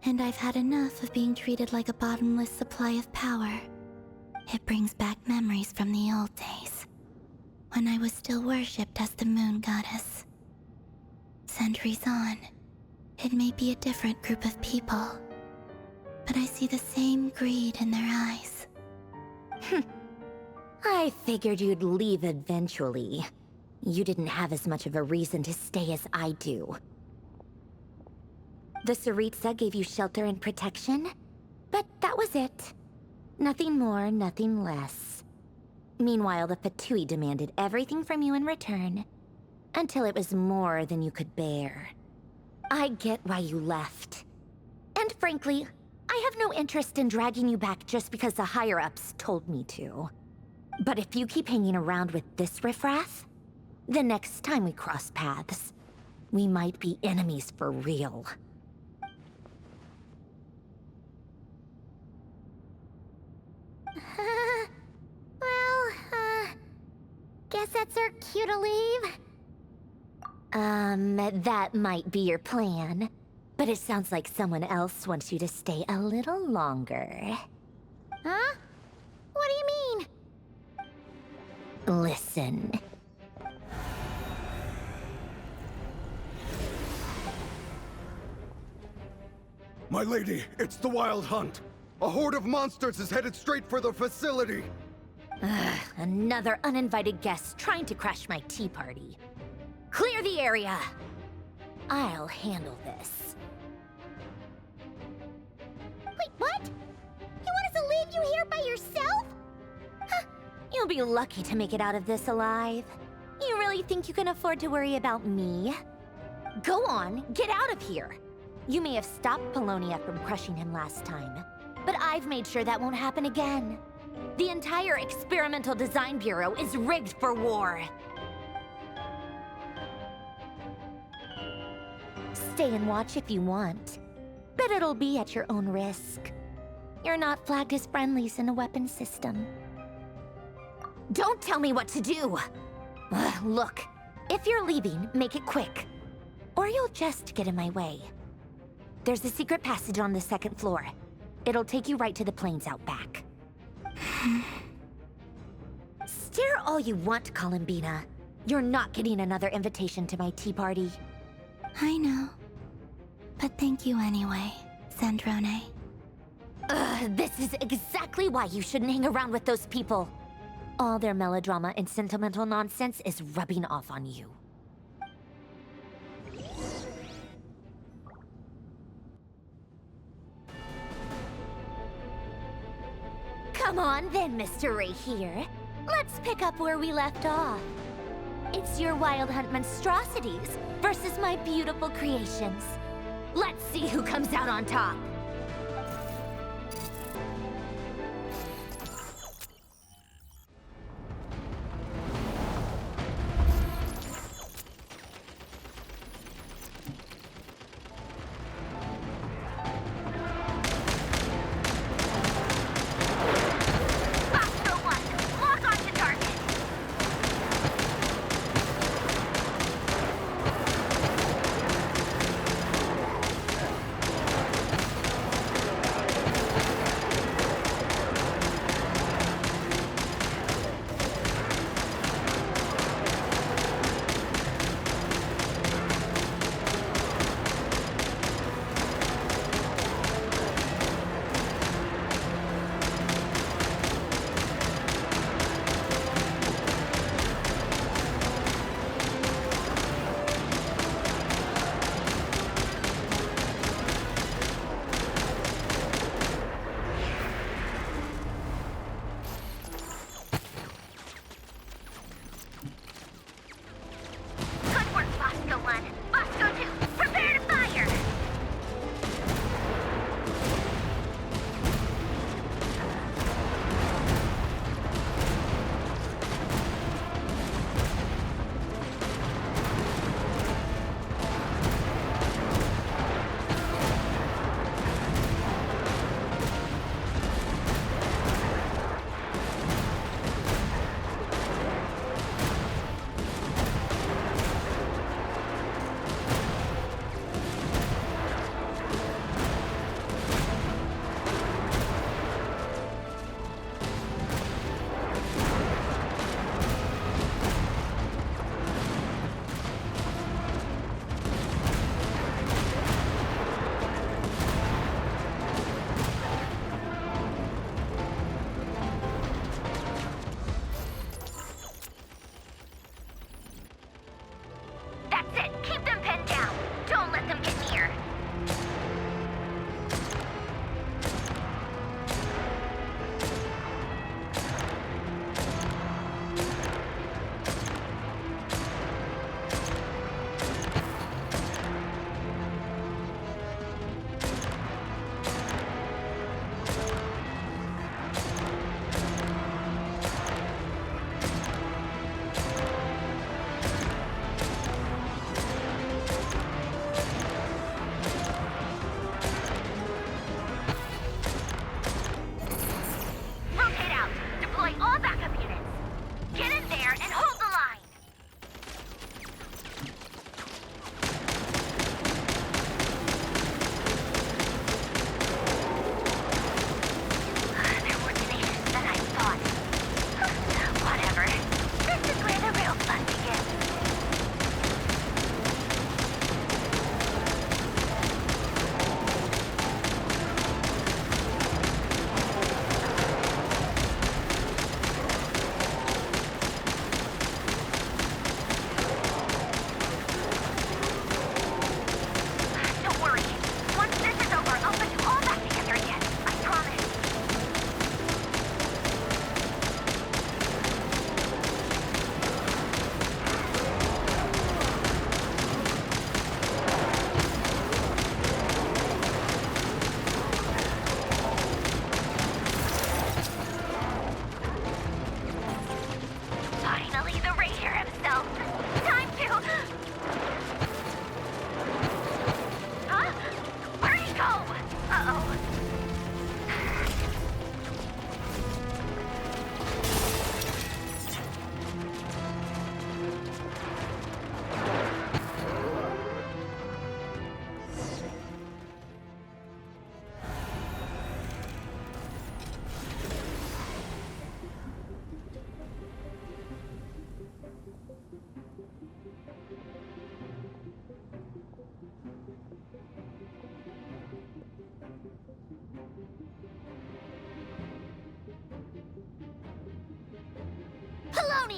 and I've had enough of being treated like a bottomless supply of power. It brings back memories from the old days, when I was still worshipped as the moon goddess. Centuries on, it may be a different group of people, but I see the same greed in their eyes.
I figured you'd leave eventually. You didn't have as much of a reason to stay as I do. The Tsaritsa gave you shelter and protection, but that was it. Nothing more, nothing less. Meanwhile, the Fatui demanded everything from you in return, until it was more than you could bear. I get why you left. And frankly, I have no interest in dragging you back just because the higher-ups told me to. But if you keep hanging around with this riffraff, the next time we cross paths, we might be enemies for real.
Guess that's our cue to leave.
That might be your plan. But it sounds like someone else wants you to stay a little longer.
Huh? What do you mean?
Listen.
My lady, it's the Wild Hunt. A horde of monsters is headed straight for the facility.
Another uninvited guest trying to crash my tea party. Clear the area. I'll handle this.
Wait, what? You want us to leave you here by yourself?
Huh. You'll be lucky to make it out of this alive. You really think you can afford to worry about me? Go on, get out of here. You may have stopped Polonia from crushing him last time, but I've made sure that won't happen again. The entire Experimental Design Bureau is rigged for war. Stay and watch if you want, but it'll be at your own risk. You're not flagged as friendlies in the weapons system. Don't tell me what to do! Look, if you're leaving, make it quick, or you'll just get in my way. There's a secret passage on the 2nd floor. It'll take you right to the plains out back. Stare all you want, Columbina. You're not getting another invitation to my tea party.
I know. But thank you anyway, Sandrone.
This is exactly why you shouldn't hang around with those people. All their melodrama and sentimental nonsense is rubbing off on you. Come on then, Mr. Ray here. Let's pick up where we left off. It's your Wild Hunt monstrosities versus my beautiful creations. Let's see who comes out on top.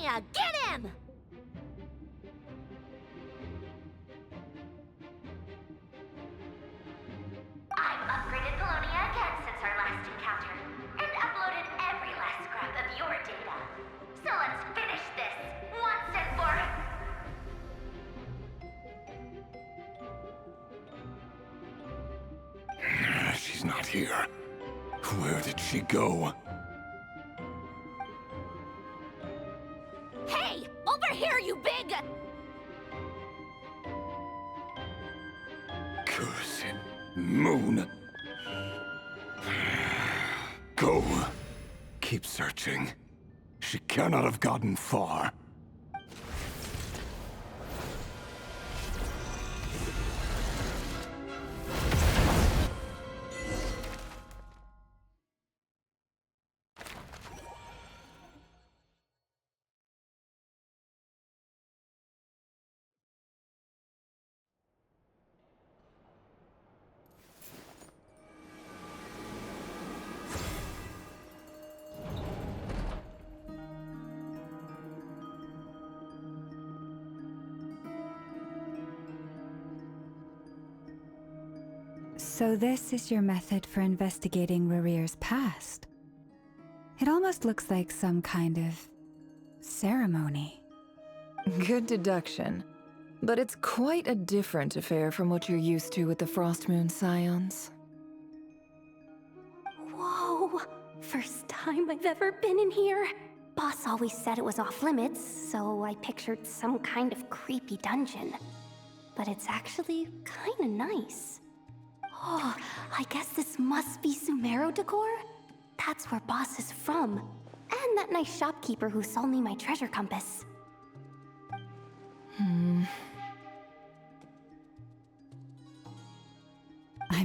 Polonia, get him!
I've upgraded Polonia again since our last encounter, and uploaded every last scrap of your data. So let's finish this, once and for...
She's not here. Where did she go?
Hey! Over here, you big...
Cursed moon. Go. Keep searching. She cannot have gotten far.
So this is your method for investigating Rarir's past. It almost looks like some kind of ceremony.
Good deduction. But it's quite a different affair from what you're used to with the Frost Moon Scions.
Whoa! First time I've ever been in here. Boss always said it was off limits, so I pictured some kind of creepy dungeon. But it's actually kinda nice. Oh, I guess this must be Sumero decor? That's where Boss is from. And that nice shopkeeper who sold me my treasure compass.
I'm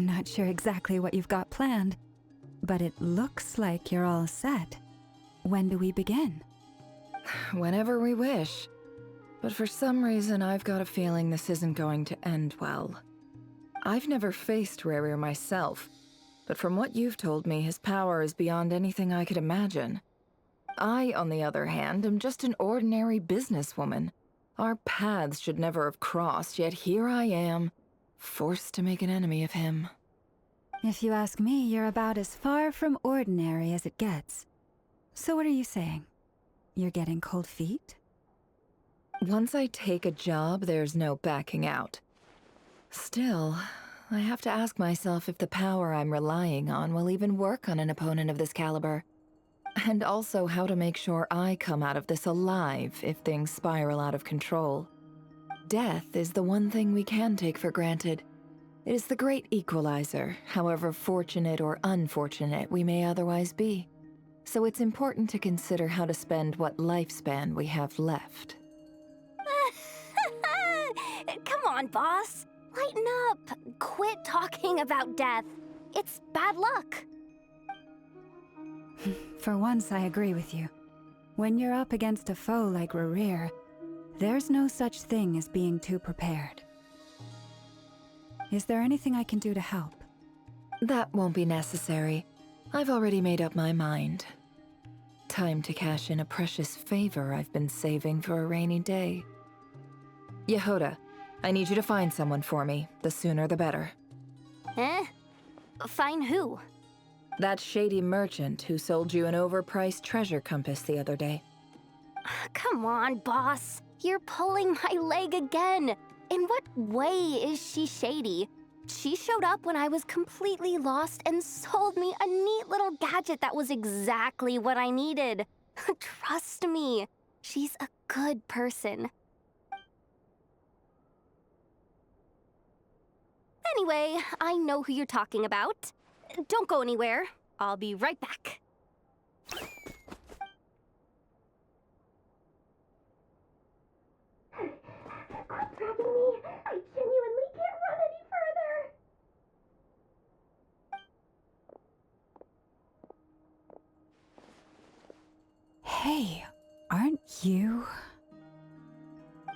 not sure exactly what you've got planned, but it looks like you're all set. When do we begin?
Whenever we wish. But for some reason, I've got a feeling this isn't going to end well. I've never faced Rarir myself, but from what you've told me, his power is beyond anything I could imagine. I, on the other hand, am just an ordinary businesswoman. Our paths should never have crossed, yet here I am, forced to make an enemy of him.
If you ask me, you're about as far from ordinary as it gets. So what are you saying? You're getting cold feet?
Once I take a job, there's no backing out. Still, I have to ask myself if the power I'm relying on will even work on an opponent of this caliber. And also how to make sure I come out of this alive if things spiral out of control. Death is the one thing we can take for granted. It is the great equalizer, however fortunate or unfortunate we may otherwise be. So it's important to consider how to spend what lifespan we have left.
Come on, boss. Lighten up. Quit talking about death. It's bad luck.
For once, I agree with you. When you're up against a foe like Rarir, there's no such thing as being too prepared. Is there anything I can do to help?
That won't be necessary. I've already made up my mind. Time to cash in a precious favor I've been saving for a rainy day. Yehoda, I need you to find someone for me. The sooner the better.
Eh? Find who?
That shady merchant who sold you an overpriced treasure compass the other day.
Come on, boss. You're pulling my leg again. In what way is she shady? She showed up when I was completely lost and sold me a neat little gadget that was exactly what I needed. Trust me, she's a good person. Anyway, I know who you're talking about. Don't go anywhere. I'll be right back.
Quit dragging me. I genuinely can't run any further.
Hey, aren't you?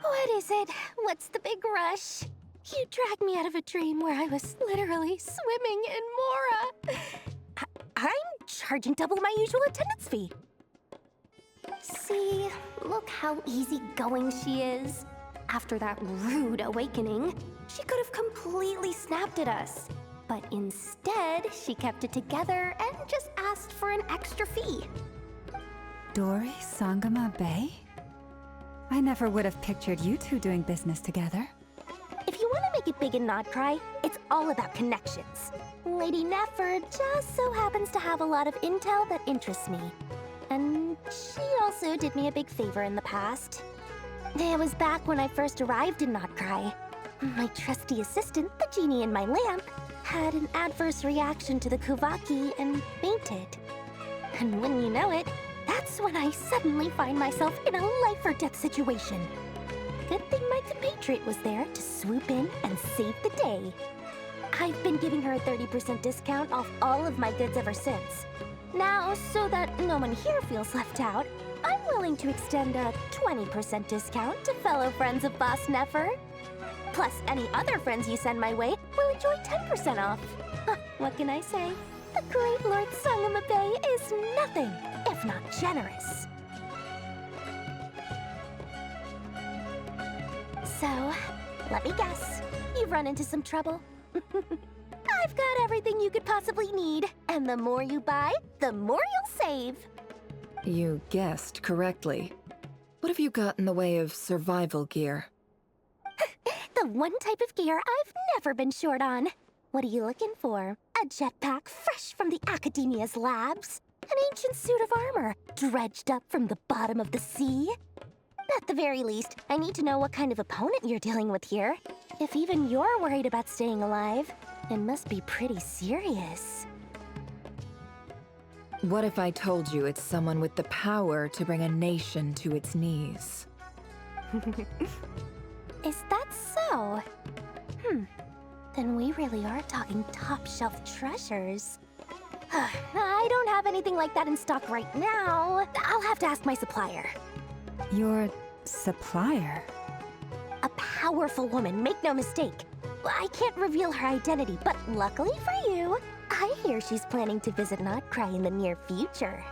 What is it? What's the big rush? You dragged me out of a dream where I was literally swimming in Mora.
I'm charging double my usual attendance fee. See, look how easygoing she is. After that rude awakening, she could have completely snapped at us. But instead, she kept it together and just asked for an extra fee.
Dori Sangama Bay? I never would have pictured you two doing business together.
If you want to make it big in Nod-Krai, it's all about connections. Lady Nefer just so happens to have a lot of intel that interests me. And she also did me a big favor in the past. It was back when I first arrived in Nod-Krai. My trusty assistant, the genie in my lamp, had an adverse reaction to the Kuvaki and fainted. And when you know it, that's when I suddenly find myself in a life-or-death situation. Good thing my compatriot was there to swoop in and save the day. I've been giving her a 30% discount off all of my goods ever since. Now, so that no one here feels left out, I'm willing to extend a 20% discount to fellow friends of Boss Nefer. Plus, any other friends you send my way will enjoy 10% off. What can I say? The great Lord Sangama Bay is nothing if not generous. So, let me guess. You've run into some trouble? I've got everything you could possibly need. And the more you buy, the more you'll save.
You guessed correctly. What have you got in the way of survival gear?
The one type of gear I've never been short on. What are you looking for? A jetpack fresh from the Academia's labs? An ancient suit of armor dredged up from the bottom of the sea? At the very least, I need to know what kind of opponent you're dealing with here. If even you're worried about staying alive, it must be pretty serious.
What if I told you it's someone with the power to bring a nation to its knees?
Is that so? Then we really are talking top-shelf treasures. I don't have anything like that in stock right now. I'll have to ask my supplier.
Your supplier?
A powerful woman, make no mistake. I can't reveal her identity, but luckily for you, I hear she's planning to visit Nod-Krai in the near future.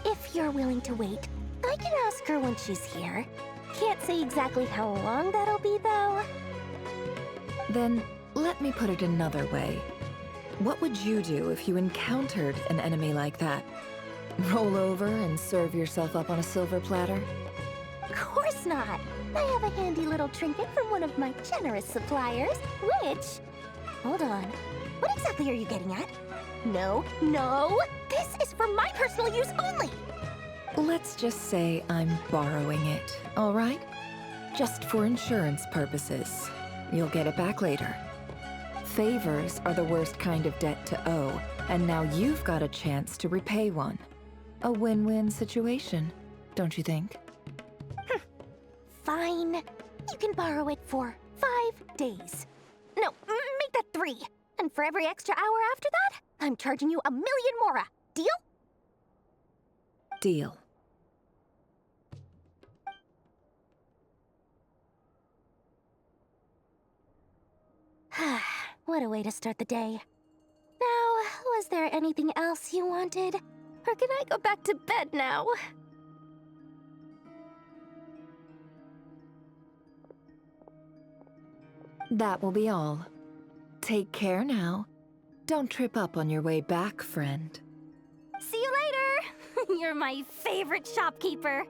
If you're willing to wait, I can ask her when she's here. Can't say exactly how long that'll be, though.
Then, let me put it another way. What would you do if you encountered an enemy like that? Roll over and serve yourself up on a silver platter?
Of course not! I have a handy little trinket from one of my generous suppliers, which... Hold on. What exactly are you getting at? No, no! This is for my personal use only!
Let's just say I'm borrowing it, all right? Just for insurance purposes. You'll get it back later. Favors are the worst kind of debt to owe, and now you've got a chance to repay one. A win-win situation, don't you think?
Fine. You can borrow it for 5 days. No, make that 3. And for every extra hour after that, I'm charging you 1 million mora. Deal?
Deal.
What a way to start the day. Now, was there anything else you wanted? Or can I go back to bed now?
That will be all. Take care now. Don't trip up on your way back, friend.
See you later! You're my favorite shopkeeper.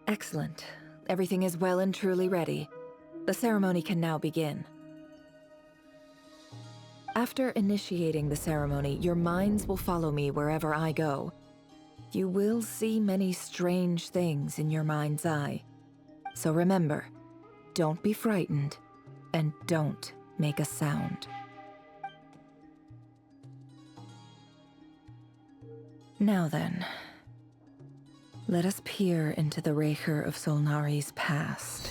Excellent. Everything is well and truly ready. The ceremony can now begin. After initiating the ceremony, your minds will follow me wherever I go. You will see many strange things in your mind's eye. So remember, don't be frightened, and don't make a sound. Now then, let us peer into the Raker of Solnari's past.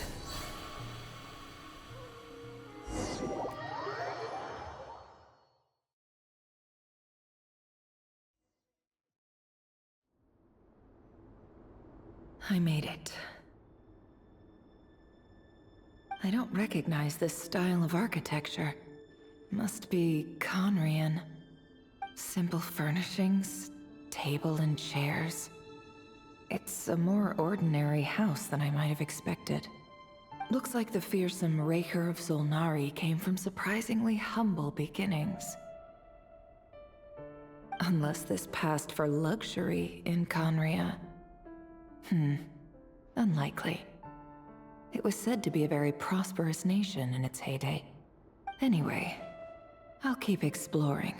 I made it. I don't recognize this style of architecture. Must be Conrian. Simple furnishings, table and chairs. It's a more ordinary house than I might have expected. Looks like the fearsome Raker of Solnari came from surprisingly humble beginnings. Unless this passed for luxury in Conria. Unlikely. It was said to be a very prosperous nation in its heyday. Anyway, I'll keep exploring.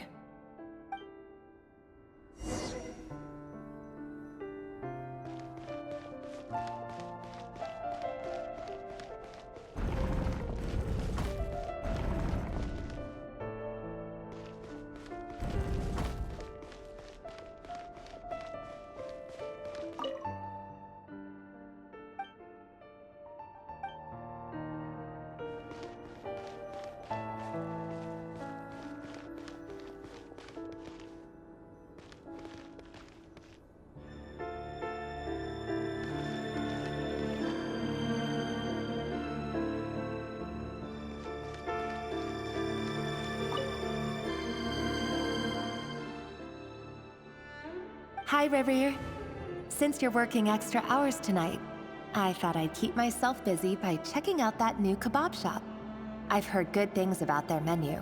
Hi, Rivier. Since you're working extra hours tonight, I thought I'd keep myself busy by checking out that new kebab shop. I've heard good things about their menu.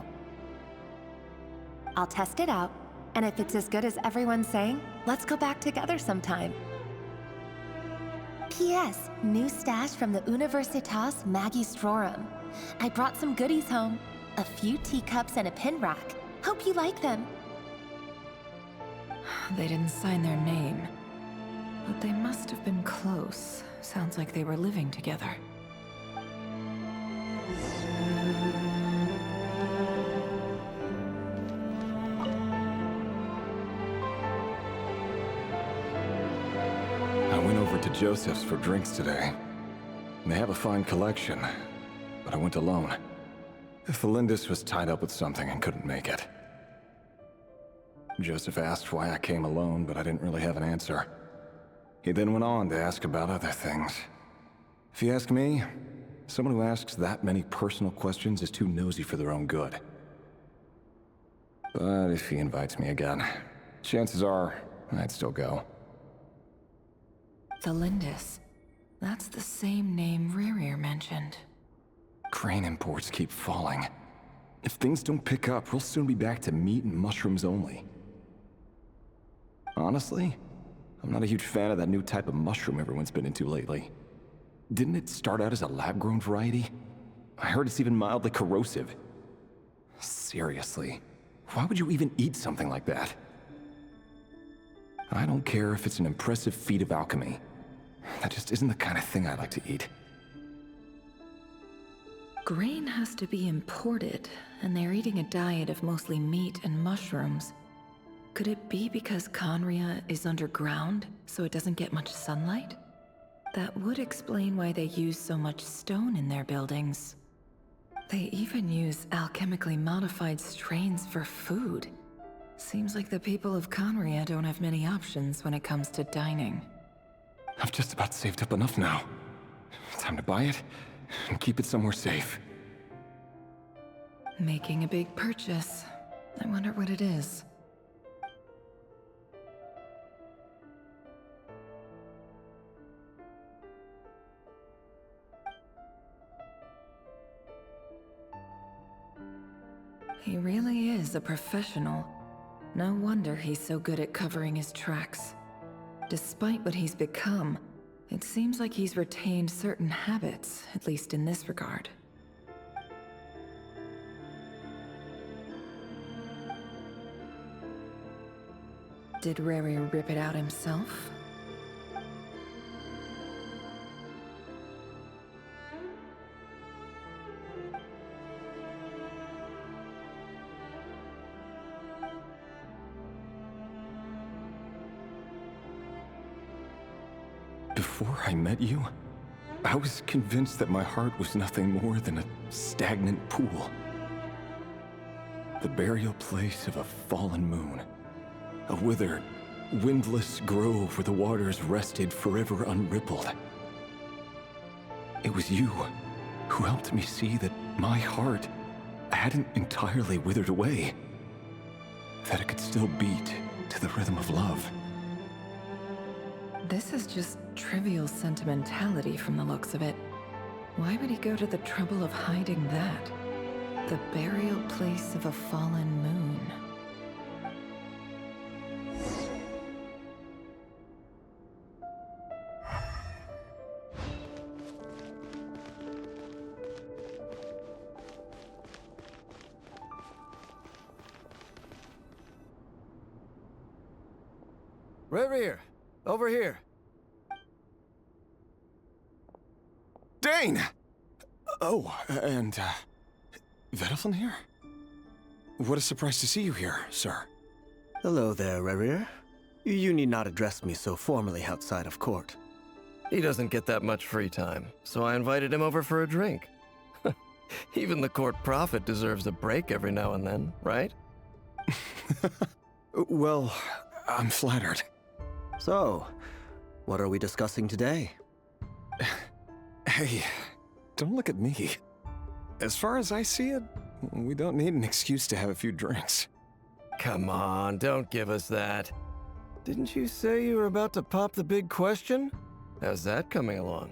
I'll test it out, and if it's as good as everyone's saying, let's go back together sometime. P.S. New stash from the Universitas Magistrorum. I brought some goodies home. A few teacups and a pin rack. Hope you like them.
They didn't sign their name, but they must have been close. Sounds like they were living together.
I went over to Joseph's for drinks today. They have a fine collection, but I went alone. Felindis was tied up with something and couldn't make it. Joseph asked why I came alone, but I didn't really have an answer. He then went on to ask about other things. If you ask me, someone who asks that many personal questions is too nosy for their own good. But if he invites me again, chances are I'd still go.
Felindis. That's the same name Ririr mentioned.
Crane imports keep falling. If things don't pick up, we'll soon be back to meat and mushrooms only. Honestly, I'm not a huge fan of that new type of mushroom everyone's been into lately. Didn't it start out as a lab-grown variety? I heard it's even mildly corrosive. Seriously, why would you even eat something like that? I don't care if it's an impressive feat of alchemy. That just isn't the kind of thing I like to eat.
Grain has to be imported, and they're eating a diet of mostly meat and mushrooms. Could it be because Conria is underground, so it doesn't get much sunlight? That would explain why they use so much stone in their buildings. They even use alchemically modified strains for food. Seems like the people of Conria don't have many options when it comes to dining.
I've just about saved up enough now. Time to buy it and keep it somewhere safe.
Making a big purchase. I wonder what it is. He really is a professional. No wonder he's so good at covering his tracks. Despite what he's become, it seems like he's retained certain habits, at least in this regard. Did Rary rip it out himself?
Before I met you, I was convinced that my heart was nothing more than a stagnant pool. The burial place of a fallen moon. A withered, windless grove where the waters rested forever unrippled. It was you who helped me see that my heart hadn't entirely withered away, that it could still beat to the rhythm of love.
This is just trivial sentimentality from the looks of it. Why would he go to the trouble of hiding that? The burial place of a fallen moon.
Reverie, over here.
Dane! Oh, and, Vediflin here? What a surprise to see you here, sir.
Hello there, Reverie. You need not address me so formally outside of court. He doesn't get that much free time, so I invited him over for a drink. Even the court prophet deserves a break every now and then, right?
Well, I'm flattered.
So, what are we discussing today?
Hey, don't look at me. As far as I see it, we don't need an excuse to have a few drinks.
Come on, don't give us that. Didn't you say you were about to pop the big question? How's that coming along?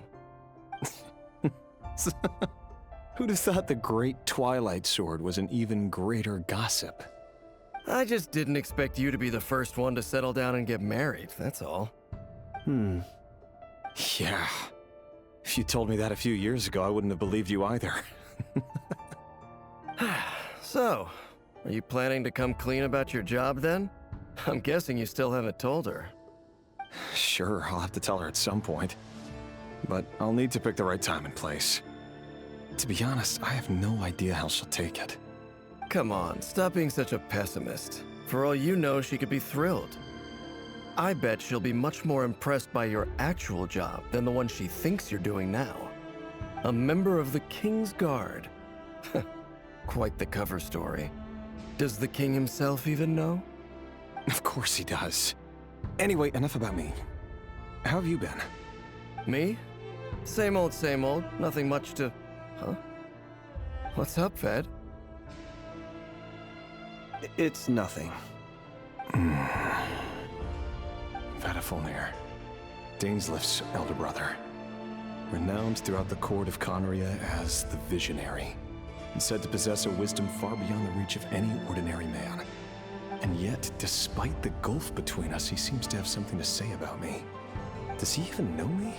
Who'd have thought the great Twilight Sword was an even greater gossip?
I just didn't expect you to be the first one to settle down and get married, that's all.
Yeah. If you told me that a few years ago, I wouldn't have believed you either.
So, are you planning to come clean about your job then? I'm guessing you still haven't told her.
Sure, I'll have to tell her at some point. But I'll need to pick the right time and place. To be honest, I have no idea how she'll take it.
Come on, stop being such a pessimist. For all you know, she could be thrilled. I bet she'll be much more impressed by your actual job than the one she thinks you're doing now. A member of the King's Guard. Quite the cover story. Does the king himself even know?
Of course he does. Anyway, enough about me. How have you been?
Me? Same old, nothing much to... Huh? What's up, Ved?
It's nothing.
Vediflin, Dainsleif's elder brother. Renowned throughout the court of Conria as the Visionary, and said to possess a wisdom far beyond the reach of any ordinary man. And yet, despite the gulf between us, he seems to have something to say about me. Does he even know me?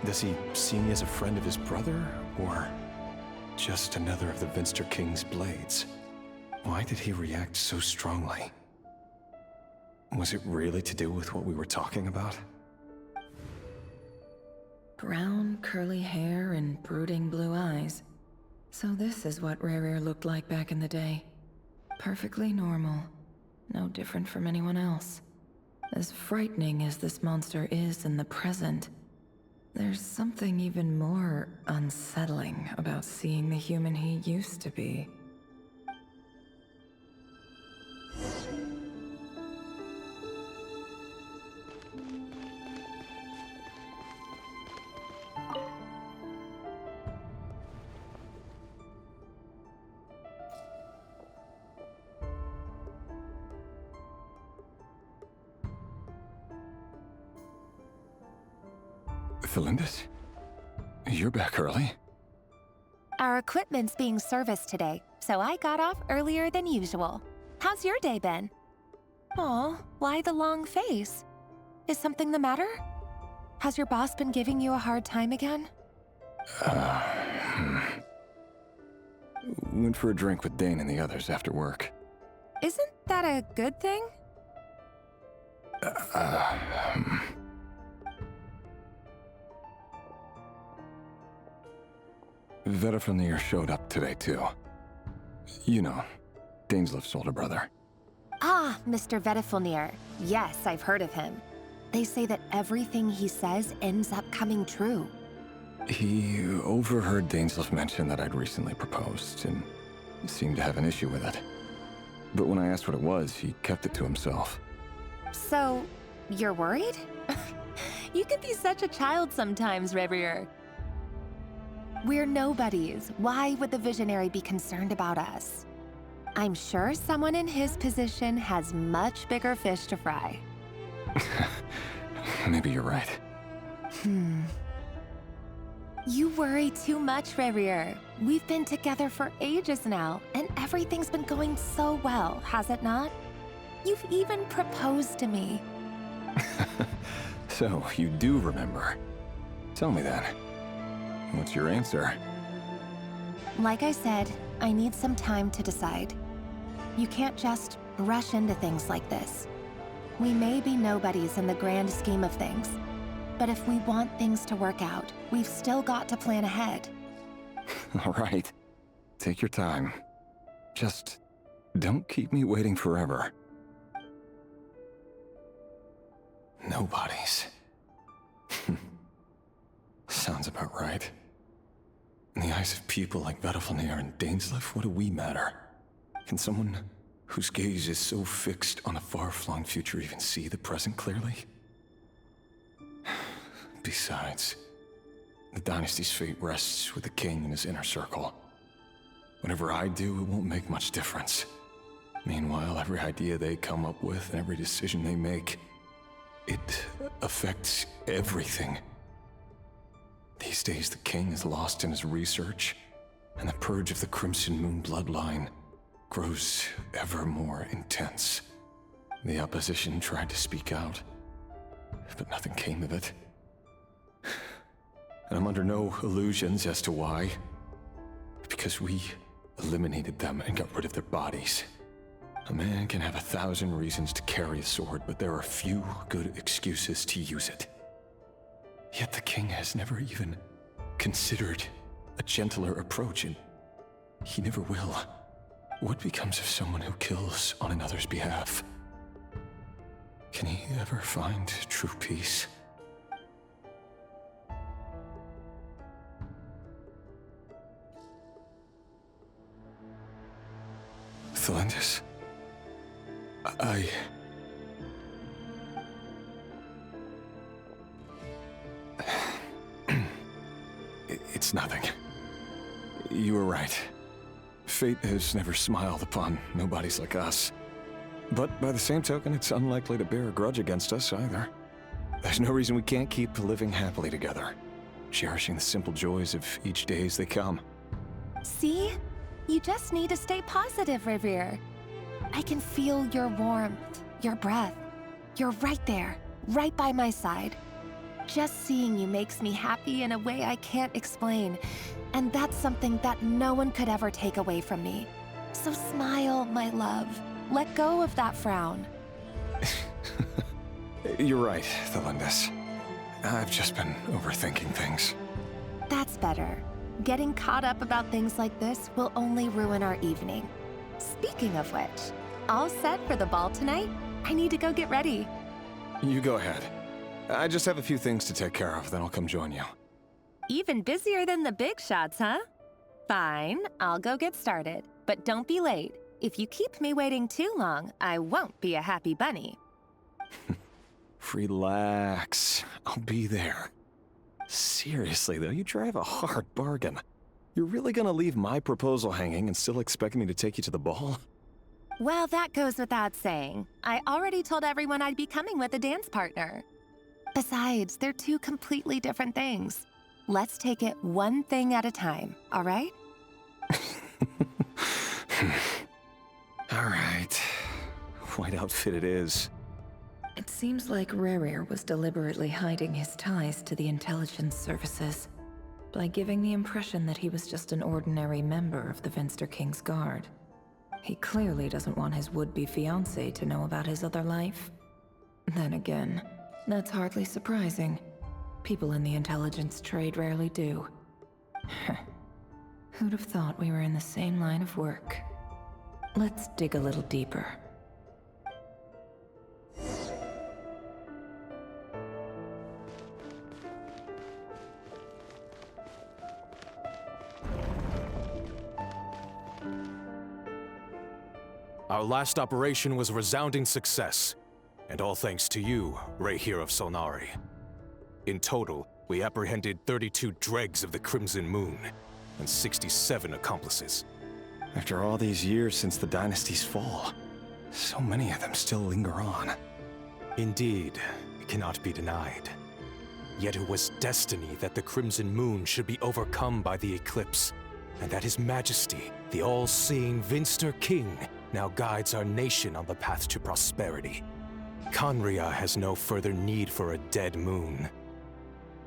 Does he see me as a friend of his brother, or just another of the Vinster King's blades? Why did he react so strongly? Was it really to do with what we were talking about?
Brown, curly hair and brooding blue eyes. So this is what Rerir looked like back in the day. Perfectly normal. No different from anyone else. As frightening as this monster is in the present, there's something even more unsettling about seeing the human he used to be.
Felindis? You're back early?
Our equipment's being serviced today, so I got off earlier than usual. How's your day been? Aw, why the long face? Is something the matter? Has your boss been giving you a hard time again?
Went for a drink with Dane and the others after work.
Isn't that a good thing?
Vediflin showed up today, too. You know, Dainsleif's older brother.
Ah, Mr. Vediflin. Yes, I've heard of him. They say that everything he says ends up coming true.
He overheard Dainsleif mention that I'd recently proposed, and seemed to have an issue with it. But when I asked what it was, he kept it to himself.
So, you're worried? You could be such a child sometimes, Reverie. We're nobodies. Why would the Visionary be concerned about us? I'm sure someone in his position has much bigger fish to fry.
Maybe you're right.
You worry too much, Rerir. We've been together for ages now, and everything's been going so well, has it not? You've even proposed to me.
So, you do remember. Tell me then. What's your answer?
Like I said, I need some time to decide. You can't just rush into things like this. We may be nobodies in the grand scheme of things, but if we want things to work out, we've still got to plan ahead.
All right. Take your time. Just don't keep me waiting forever. Nobodies. Sounds about right. In the eyes of people like Vedalfnir and Dainsleif, what do we matter? Can someone whose gaze is so fixed on a far-flung future even see the present clearly? Besides, the dynasty's fate rests with the king and his inner circle. Whatever I do, it won't make much difference. Meanwhile, every idea they come up with and every decision they make, it affects everything. These days, the king is lost in his research, and the purge of the Crimson Moon bloodline grows ever more intense. The opposition tried to speak out, but nothing came of it. And I'm under no illusions as to why. Because we eliminated them and got rid of their bodies. A man can have 1,000 reasons to carry a sword, but there are few good excuses to use it. Yet the king has never even considered a gentler approach, and he never will. What becomes of someone who kills on another's behalf? Can he ever find true peace? Thelindis? It's nothing. You were right. Fate has never smiled upon nobodies like us. But by the same token, it's unlikely to bear a grudge against us either. There's no reason we can't keep living happily together, cherishing the simple joys of each day as they come.
See? You just need to stay positive, Rerir. I can feel your warmth, your breath. You're right there, right by my side. Just seeing you makes me happy in a way I can't explain, and that's something that no one could ever take away from me. So smile, my love. Let go of that frown.
You're right, Thelindis. I've just been overthinking things.
That's better. Getting caught up about things like this will only ruin our evening. Speaking of which, all set for the ball tonight? I need to go get ready.
You go ahead. I just have a few things to take care of, then I'll come join you.
Even busier than the big shots, huh? Fine, I'll go get started. But don't be late. If you keep me waiting too long, I won't be a happy bunny.
Relax. I'll be there. Seriously, though, you drive a hard bargain. You're really gonna leave my proposal hanging and still expect me to take you to the ball?
Well, that goes without saying. I already told everyone I'd be coming with a dance partner. Besides, they're two completely different things. Let's take it one thing at a time, all right?
All right. White outfit it is.
It seems like Rerir was deliberately hiding his ties to the intelligence services by giving the impression that he was just an ordinary member of the Finster King's Guard. He clearly doesn't want his would-be fiancée to know about his other life. Then again, that's hardly surprising. People in the intelligence trade rarely do. Who'd have thought we were in the same line of work? Let's dig a little deeper.
Our last operation was a resounding success, and all thanks to you, Rerir of Solnari. In total, We apprehended 32 dregs of the Crimson Moon, and 67 accomplices.
After all these years since the dynasty's fall, so many of them still linger on.
Indeed, it cannot be denied. Yet it was destiny that the Crimson Moon should be overcome by the eclipse, and that His Majesty, the all-seeing Vinster King, now guides our nation on the path to prosperity. Khaenri'ah has no further need for a dead moon.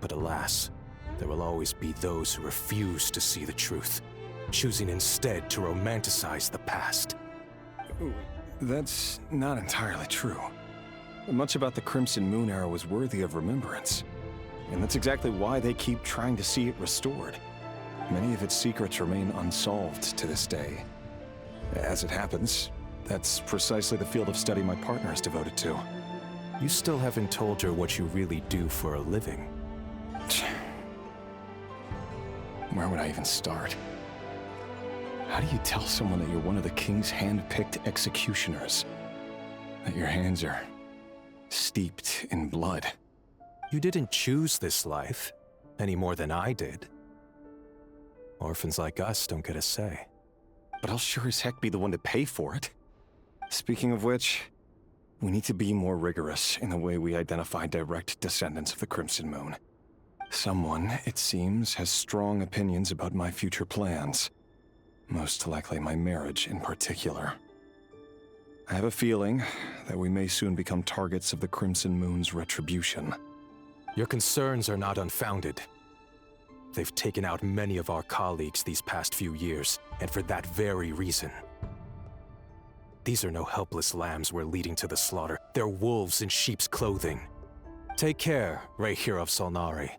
But alas, there will always be those who refuse to see the truth, choosing instead to romanticize the past.
That's not entirely true. Much about the Crimson Moon era was worthy of remembrance. And that's exactly why they keep trying to see it restored. Many of its secrets remain unsolved to this day. As it happens, that's precisely the field of study my partner is devoted to.
You still haven't told her what you really do for a living.
Where would I even start? How do you tell someone that you're one of the king's hand-picked executioners? That your hands are steeped in blood?
You didn't choose this life, any more than I did. Orphans like us don't get a say.
But I'll sure as heck be the one to pay for it. Speaking of which, we need to be more rigorous in the way we identify direct descendants of the Crimson Moon. Someone, it seems, has strong opinions about my future plans. Most likely my marriage in particular. I have a feeling that we may soon become targets of the Crimson Moon's retribution.
Your concerns are not unfounded. They've taken out many of our colleagues these past few years, and for that very reason. These are no helpless lambs we're leading to the slaughter. They're wolves in sheep's clothing. Take care, Rayhir of Solnari.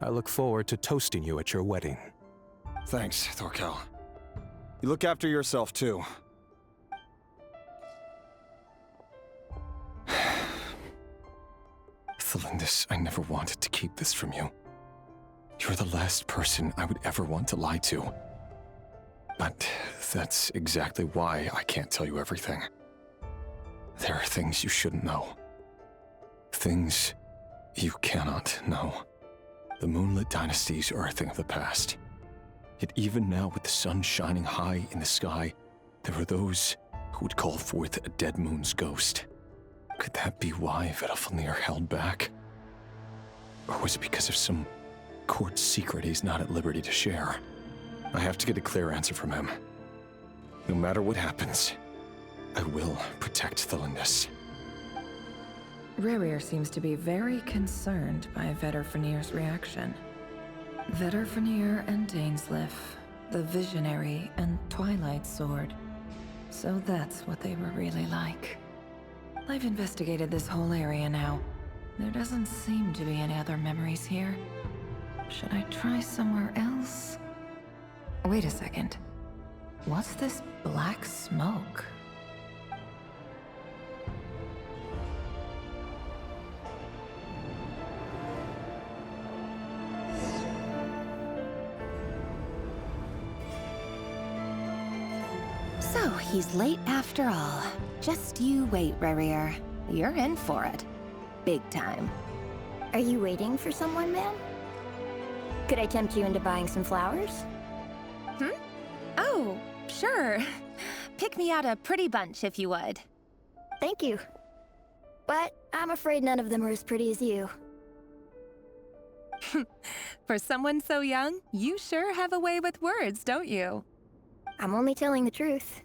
I look forward to toasting you at your wedding.
Thanks, Thorkel. You look after yourself, too. Thelindis, I never wanted to keep this from you. You're the last person I would ever want to lie to. But that's exactly why I can't tell you everything. There are things you shouldn't know. Things you cannot know. The moonlit dynasties are a thing of the past. Yet even now, with the sun shining high in the sky, there are those who would call forth a dead moon's ghost. Could that be why Vedalfnir held back? Or was it because of some court secret he's not at liberty to share? I have to get a clear answer from him. No matter what happens, I will protect Thelindis.
Rayhir seems to be very concerned by Vedalfnir's reaction. Vedalfnir and Dainsleif, the Visionary and Twilight Sword. So that's what they were really like. I've investigated this whole area now. There doesn't seem to be any other memories here. Should I try somewhere else? Wait a second. What's this black smoke?
So he's late after all. Just you wait, Rayhir. You're in for it. Big time.
Are you waiting for someone, ma'am? Could I tempt you into buying some flowers?
Oh, sure. Pick me out a pretty bunch if you would.
Thank you. But I'm afraid none of them are as pretty as you.
For someone so young, you sure have a way with words, don't you?
I'm only telling the truth.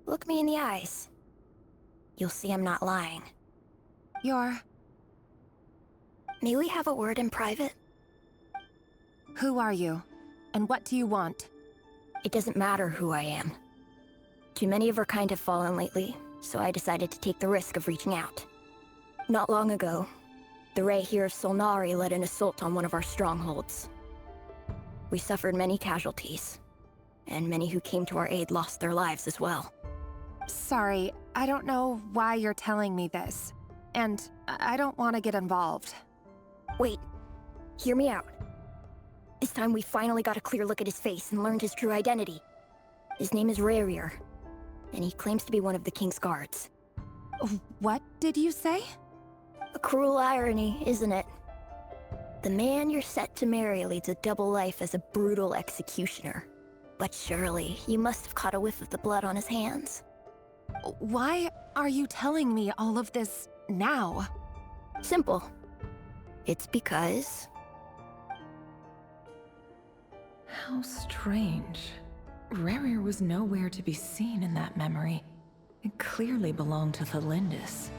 Look me in the eyes. You'll see I'm not lying. May we have a word in private?
Who are you? And what do you want?
It doesn't matter who I am. Too many of our kind have fallen lately, so I decided to take the risk of reaching out. Not long ago, the Rayhir of Solnari led an assault on one of our strongholds. We suffered many casualties, and many who came to our aid lost their lives as well.
Sorry, I don't know why you're telling me this. And I don't want to get involved.
Wait, hear me out. This time we finally got a clear look at his face and learned his true identity. His name is Rayhir, and he claims to be one of the King's guards.
What did you say?
A cruel irony, isn't it?
The man you're set to marry leads a double life as a brutal executioner. But surely, you must have caught a whiff of the blood on his hands.
Why are you telling me all of this now?
Simple. It's because...
How strange. Rerir was nowhere to be seen in that memory. It clearly belonged to the Lindis.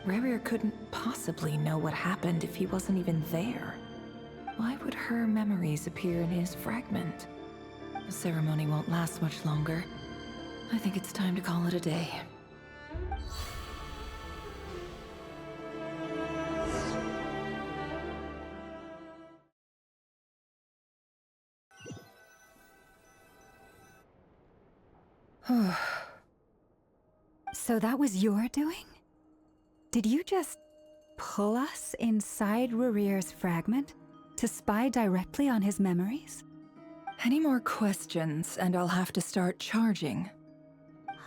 Rerir couldn't possibly know what happened if he wasn't even there. Why would her memories appear in his fragment? The ceremony won't last much longer. I think it's time to call it a day.
So that was your doing? Did you just pull us inside Rerir's fragment to spy directly on his memories?
Any more questions, and I'll have to start charging.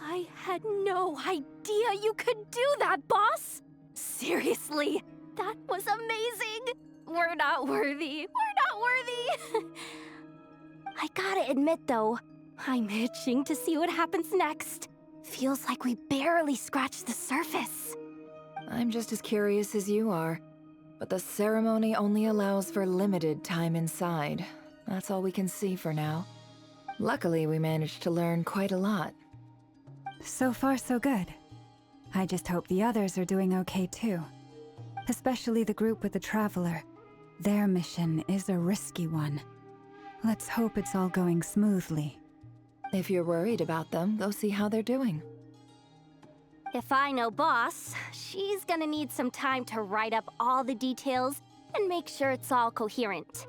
I had no idea you could do that, boss! Seriously, that was amazing! We're not worthy. We're not worthy! I gotta admit, though, I'm itching to see what happens next. Feels like we barely scratched the surface.
I'm just as curious as you are, but the ceremony only allows for limited time inside. That's all we can see for now. Luckily, we managed to learn quite a lot.
So far, so good. I just hope the others are doing okay too. Especially the group with the Traveler. Their mission is a risky one. Let's hope it's all going smoothly.
If you're worried about them, go see how they're doing.
If I know Boss, she's gonna need some time to write up all the details and make sure it's all coherent.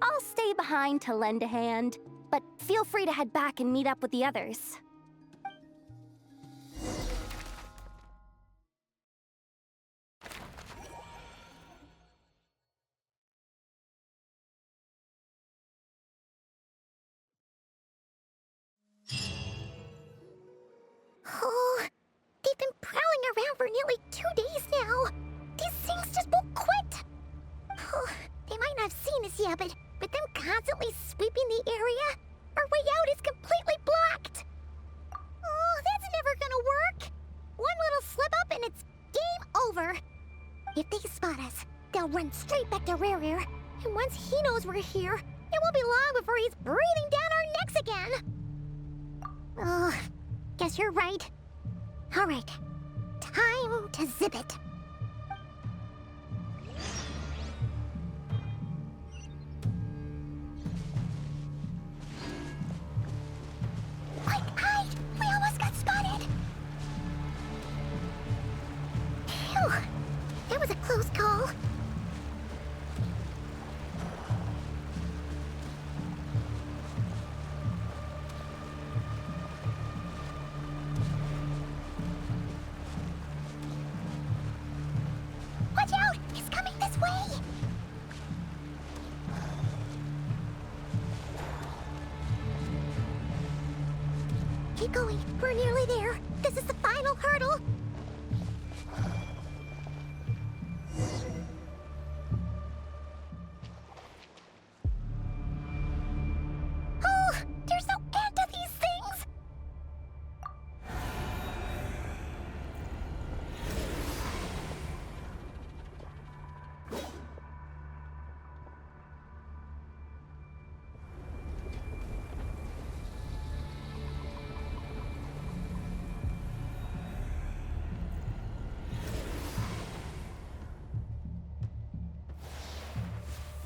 I'll stay behind to lend a hand, but feel free to head back and meet up with the others.
Oh, they've been prowling around for nearly 2 days now. These things just won't quit. Oh, they might not have seen us yet, but them constantly sweeping the area, our way out is completely blocked. Oh, that's never gonna work. One little slip up and it's game over. If they spot us, they'll run straight back to Rerir. And once he knows we're here, it won't be long before he's breathing down our necks again. Oh, guess you're right. All right, time to zip it. Quick, hide! We almost got spotted! Phew, that was a close call. Watch out! He's coming this way! Keep going. We're nearly there. This is the final hurdle. Oh, there's no end to these things!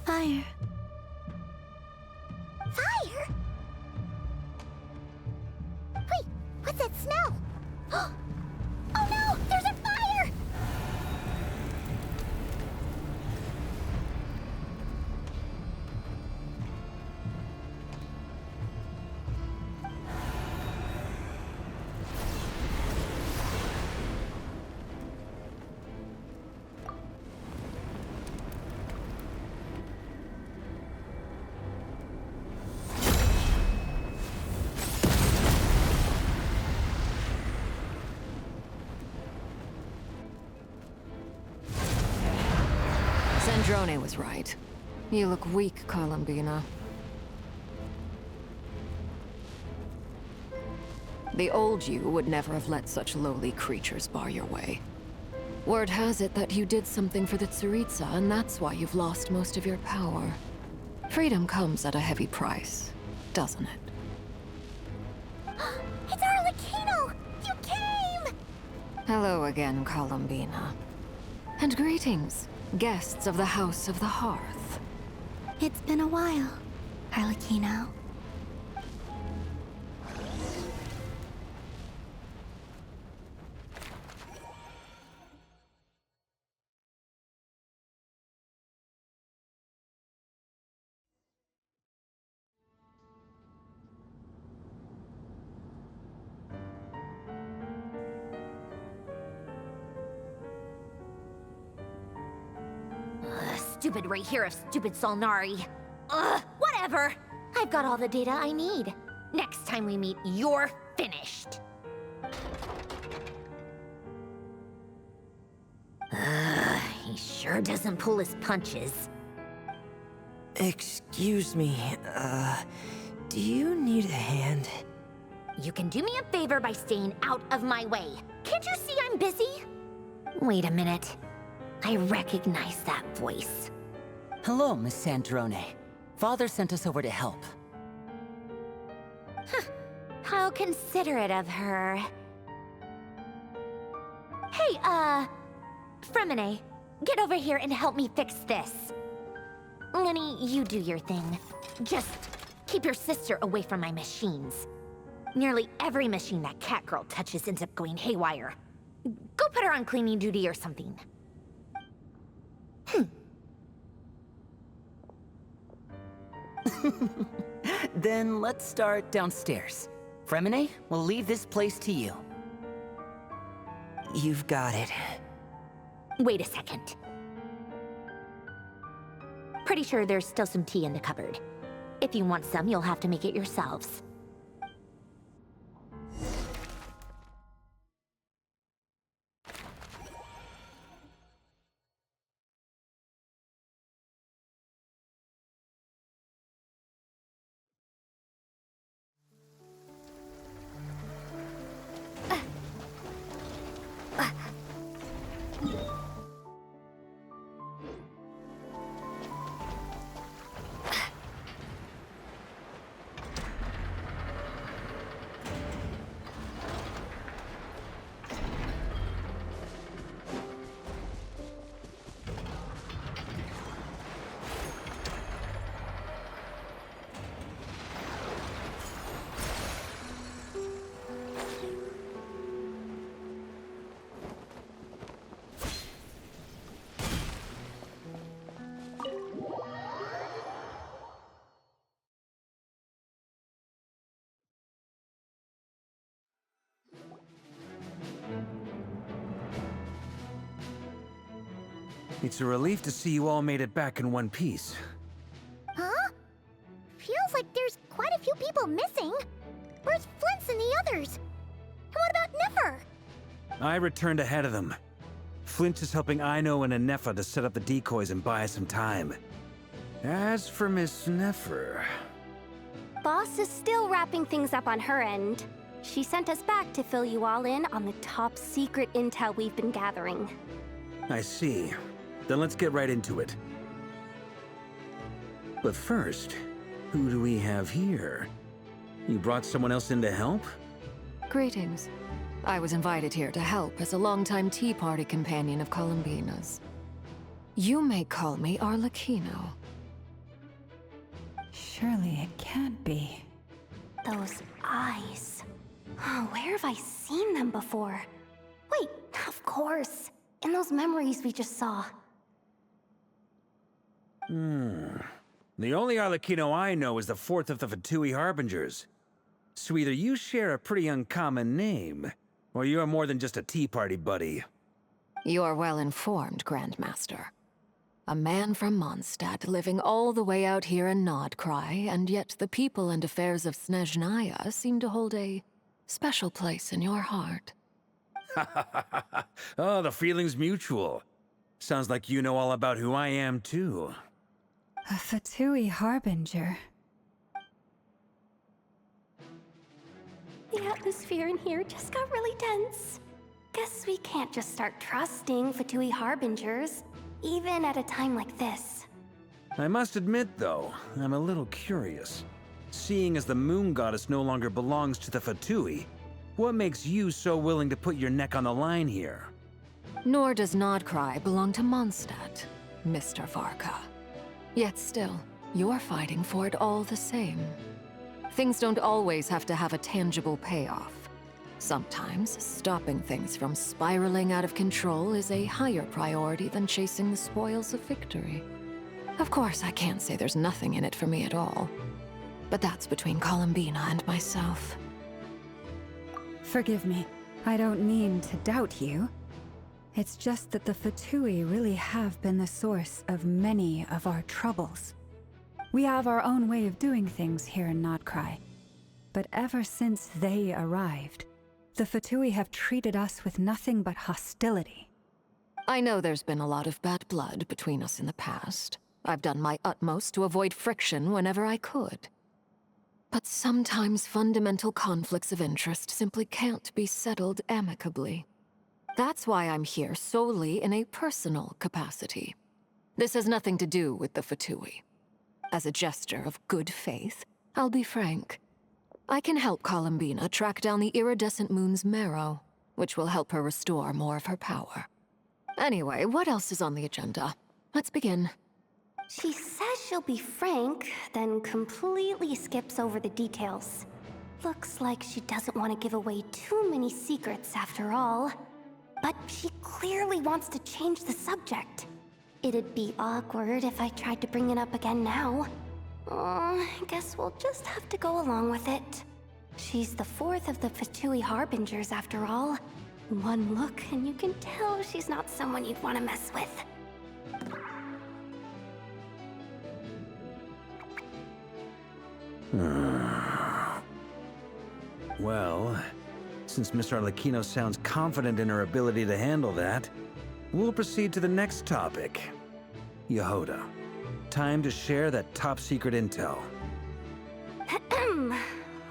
Fire.
Fire? Wait, what's that smell? Oh no, there's a fire!
Zandrone was right. You look weak, Columbina. The old you would never have let such lowly creatures bar your way. Word has it that you did something for the Tsaritsa, and that's why you've lost most of your power. Freedom comes at a heavy price, doesn't it?
It's Arlecchino! You came!
Hello again, Columbina. And greetings, guests of the House of the Hearth.
It's been a while, Arlecchino.
Stupid right here of stupid Solnari. Ugh, whatever. I've got all the data I need. Next time we meet, you're finished. He sure doesn't pull his punches.
Excuse me, do you need a hand?
You can do me a favor by staying out of my way. Can't you see I'm busy? Wait a minute. I recognize that voice.
Hello, Miss Sandrone. Father sent us over to help.
How considerate of her. Hey, Fremine, get over here and help me fix this. Lenny, you do your thing. Just keep your sister away from my machines. Nearly every machine that cat girl touches ends up going haywire. Go put her on cleaning duty or something.
Then let's start downstairs. Fremine, we'll leave this place to you. You've got it.
Wait a second. Pretty sure there's still some tea in the cupboard. If you want some, you'll have to make it yourselves.
It's a relief to see you all made it back in one piece.
Huh? Feels like there's quite a few people missing. Where's Flint's and the others? And what about Nefer?
I returned ahead of them. Flint is helping Aino and Anefa to set up the decoys and buy us some time. As for Miss Nefer...
Boss is still wrapping things up on her end. She sent us back to fill you all in on the top secret intel we've been gathering.
I see. Then let's get right into it. But first, who do we have here? You brought someone else in to help?
Greetings. I was invited here to help as a longtime Tea Party companion of Columbina's. You may call me Arlecchino.
Surely it can't be.
Those eyes. Oh, where have I seen them before? Wait, of course. In those memories we just saw.
The only Arlecchino I know is the fourth of the Fatui Harbingers. So either you share a pretty uncommon name, or you're more than just a Tea Party buddy.
You are well informed, Grandmaster. A man from Mondstadt living all the way out here in Nod-Krai, and yet the people and affairs of Snezhnaya seem to hold a special place in your heart.
Oh, the feeling's mutual. Sounds like you know all about who I am, too.
A Fatui Harbinger.
The atmosphere in here just got really tense. Guess we can't just start trusting Fatui Harbingers, even at a time like this.
I must admit, though, I'm a little curious. Seeing as the Moon Goddess no longer belongs to the Fatui, what makes you so willing to put your neck on the line here?
Nor does Nod-Krai belong to Mondstadt, Mr. Varka. Yet still, you're fighting for it all the same. Things don't always have to have a tangible payoff. Sometimes, stopping things from spiraling out of control is a higher priority than chasing the spoils of victory. Of course, I can't say there's nothing in it for me at all. But that's between Columbina and myself.
Forgive me. I don't mean to doubt you. It's just that the Fatui really have been the source of many of our troubles. We have our own way of doing things here in Nod-Krai. But ever since they arrived, the Fatui have treated us with nothing but hostility.
I know there's been a lot of bad blood between us in the past. I've done my utmost to avoid friction whenever I could. But sometimes fundamental conflicts of interest simply can't be settled amicably. That's why I'm here solely in a personal capacity. This has nothing to do with the Fatui. As a gesture of good faith, I'll be frank. I can help Columbina track down the iridescent moon's marrow, which will help her restore more of her power. Anyway, what else is on the agenda? Let's begin.
She says she'll be frank, then completely skips over the details. Looks like she doesn't want to give away too many secrets after all. But she clearly wants to change the subject. It'd be awkward if I tried to bring it up again now. I guess we'll just have to go along with it. She's the fourth of the Fatui Harbingers after all. One look and you can tell she's not someone you'd want to mess with.
Well, since Miss Arlecchino sounds confident in her ability to handle that, we'll proceed to the next topic. Yehoda, time to share that top-secret intel.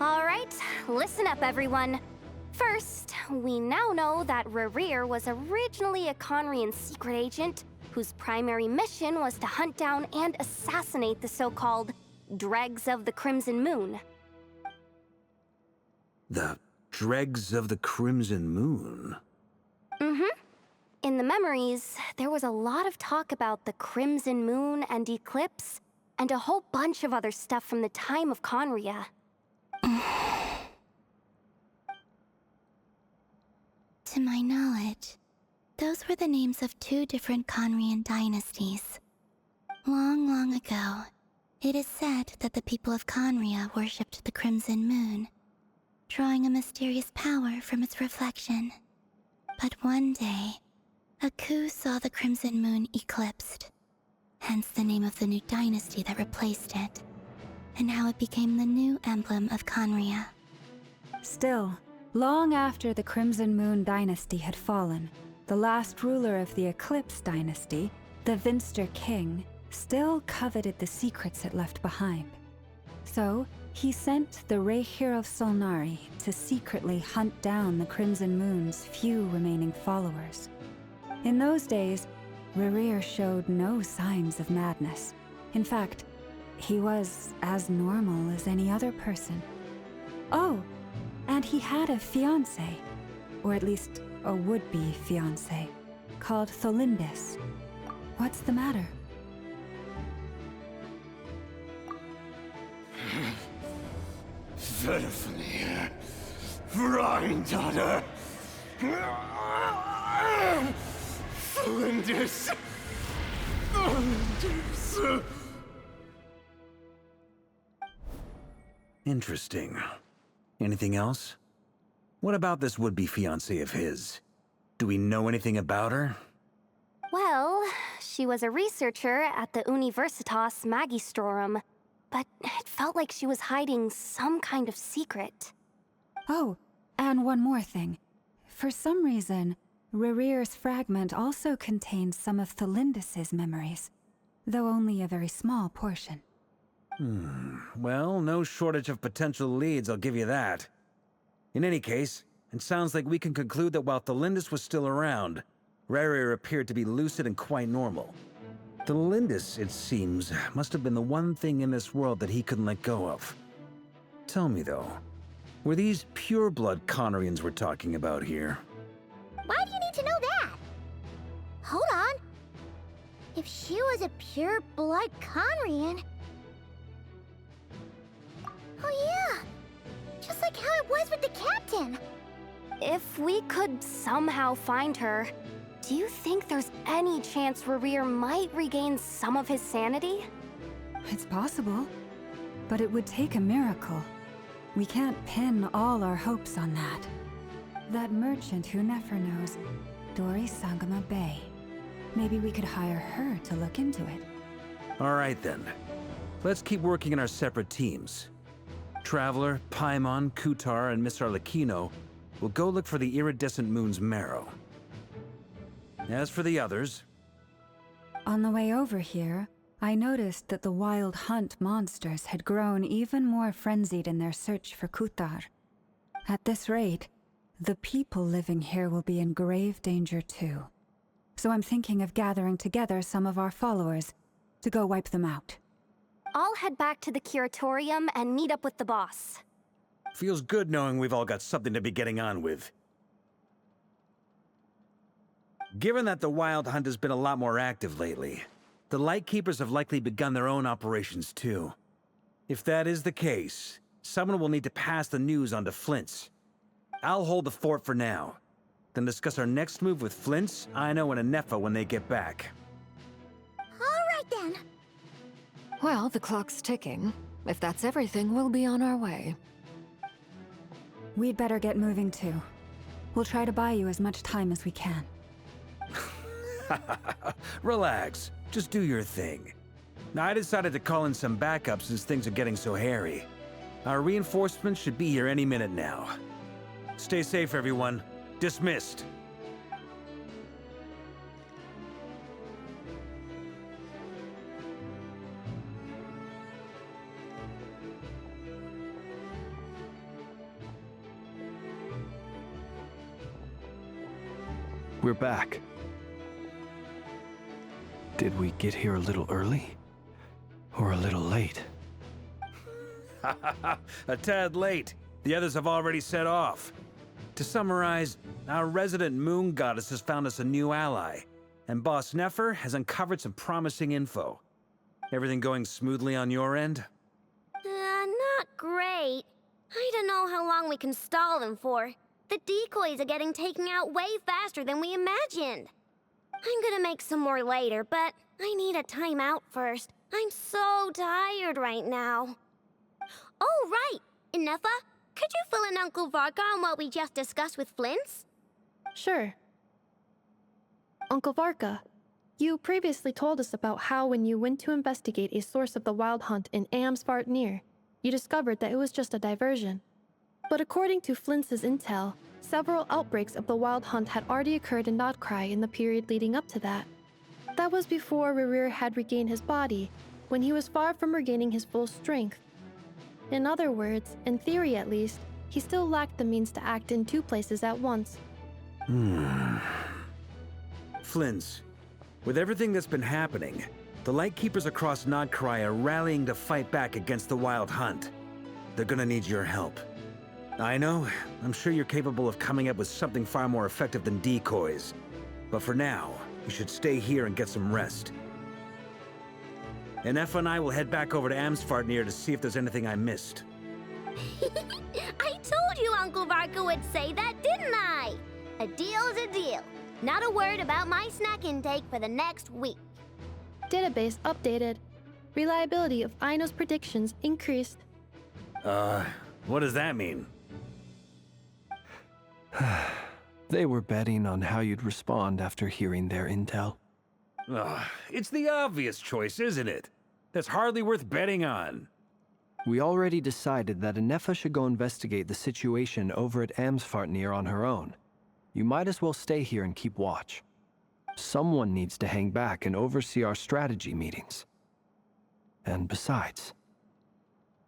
Alright, listen up everyone. First, we now know that Rerir was originally a Conrian secret agent whose primary mission was to hunt down and assassinate the so-called Dregs of the Crimson Moon.
The Dregs of the Crimson Moon?
In the memories, there was a lot of talk about the Crimson Moon and Eclipse, and a whole bunch of other stuff from the time of Conria.
To my knowledge, those were the names of two different Conrian dynasties. Long, long ago, it is said that the people of Conria worshipped the Crimson Moon, drawing a mysterious power from its reflection. But one day, a coup saw the Crimson Moon eclipsed, hence the name of the new dynasty that replaced it, and how it became the new emblem of Conria.
Still, long after the Crimson Moon dynasty had fallen, the last ruler of the Eclipse dynasty, the Vinster King, still coveted the secrets it left behind. So, he sent the Reikir of Solnari to secretly hunt down the Crimson Moon's few remaining followers. In those days, Rerir showed no signs of madness. In fact, he was as normal as any other person. Oh, and he had a fiancé, or at least a would-be fiancé, called Tholindis. What's the matter?
Verfnir, Freindaughter, Tholindis.
Interesting. Anything else? What about this would-be fiancé of his? Do we know anything about her?
Well, she was a researcher at the Universitas Magistrorum, but it felt like she was hiding some kind of secret.
Oh, and one more thing. For some reason, Rerir's fragment also contained some of Tholindis' memories. though only a very small portion.
Well, no shortage of potential leads, I'll give you that. In any case, it sounds like we can conclude that while Thelindis was still around, Rerir appeared to be lucid and quite normal. Thelindis, it seems, must have been the one thing in this world that he couldn't let go of. Tell me, though, were these pure-blood Conorians we're talking about here?
Why do you need to know that? Hold on. If she was a pure-blood Conrian... Oh yeah! Just like how it was with the captain!
If we could somehow find her, do you think there's any chance Rerir might regain some of his sanity?
It's possible, but it would take a miracle. We can't pin all our hopes on that. That merchant who Nefer knows, Dori Sangama Bay. Maybe we could hire her to look into it.
All right then. Let's keep working in our separate teams. Traveler, Paimon, Kutar, and Miss Arlecchino will go look for the iridescent moon's marrow. As for the others...
On the way over here, I noticed that the Wild Hunt monsters had grown even more frenzied in their search for Kutar. At this rate, the people living here will be in grave danger too. So I'm thinking of gathering together some of our followers to go wipe them out.
I'll head back to the curatorium and meet up with the boss.
Feels good knowing we've all got something to be getting on with. Given that the Wild Hunt has been a lot more active lately, the Lightkeepers have likely begun their own operations too. If that is the case, someone will need to pass the news on to Flint's. I'll hold the fort for now, then discuss our next move with Flint's, Aino, and Anefa when they get back.
Alright then.
Well, the clock's ticking. If that's everything, we'll be on our way.
We'd better get moving too. We'll try to buy you as much time as we can.
Relax. Just do your thing. Now, I decided to call in some backup since things are getting so hairy. Our reinforcements should be here any minute now. Stay safe, everyone. Dismissed.
We're back. Did we get here a little early? Or a little late?
A tad late. The others have already set off. To summarize, our resident moon goddess has found us a new ally, and Boss Nefer has uncovered some promising info. Everything going smoothly on your end?
Not great. I don't know how long we can stall them for. The decoys are getting taken out way faster than we imagined. I'm gonna make some more later, but I need a timeout first. I'm so tired right now. Oh, right! Inefa, could you fill in Uncle Varka on what we just discussed with Flint's?
Sure. Uncle Varka, you previously told us about how when you went to investigate a source of the Wild Hunt in Amsvartnir, you discovered that it was just a diversion. But according to Flint's intel, several outbreaks of the Wild Hunt had already occurred in Nod-Krai in the period leading up to that. That was before Rerir had regained his body, when he was far from regaining his full strength. In other words, in theory at least, he still lacked the means to act in two places at once.
Flint's, with everything that's been happening, the Lightkeepers across Nod-Krai are rallying to fight back against the Wild Hunt. They're gonna need your help. I know, I'm sure you're capable of coming up with something far more effective than decoys. But for now, you should stay here and get some rest. Anefa and I will head back over to Amsvartnir to see if there's anything I missed.
I told you Uncle Varka would say that, didn't I? A deal's a deal. Not a word about my snack intake for the next week.
Database updated. Reliability of Aino's predictions increased.
What does that mean?
They were betting on how you'd respond after hearing their intel.
It's the obvious choice, isn't it? That's hardly worth betting on.
We already decided that Anefa should go investigate the situation over at Amsvartnir on her own. You might as well stay here and keep watch. Someone needs to hang back and oversee our strategy meetings. And besides,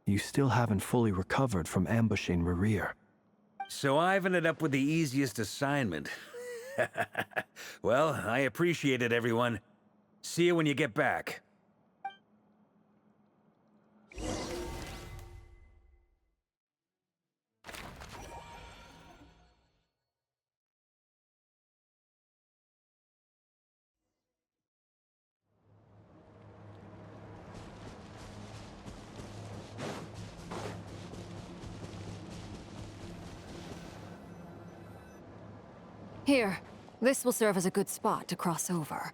you still haven't fully recovered from ambushing Rerir.
So I've ended up with the easiest assignment. Well, I appreciate it, everyone. See you when you get back.
Here, this will serve as a good spot to cross over.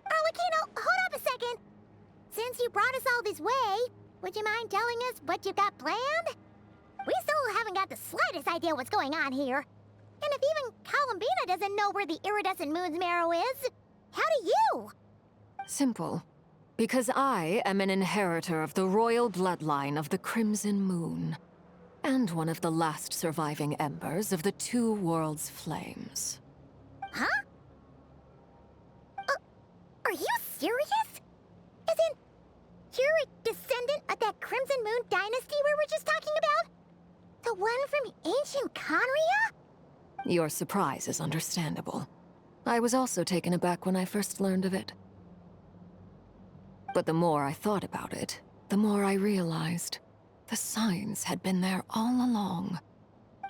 Arlecchino, hold up a second! Since you brought us all this way, would you mind telling us what you've got planned? We still haven't got the slightest idea what's going on here. And if even Columbina doesn't know where the iridescent moon's marrow is, how do you?
Simple. Because I am an inheritor of the royal bloodline of the Crimson Moon, and one of the last surviving embers of the Two Worlds' flames.
Huh? Are you serious? As in, you're a descendant of that Crimson Moon dynasty we were just talking about? The one from ancient Conria?
Your surprise is understandable. I was also taken aback when I first learned of it. But the more I thought about it, the more I realized the signs had been there all along.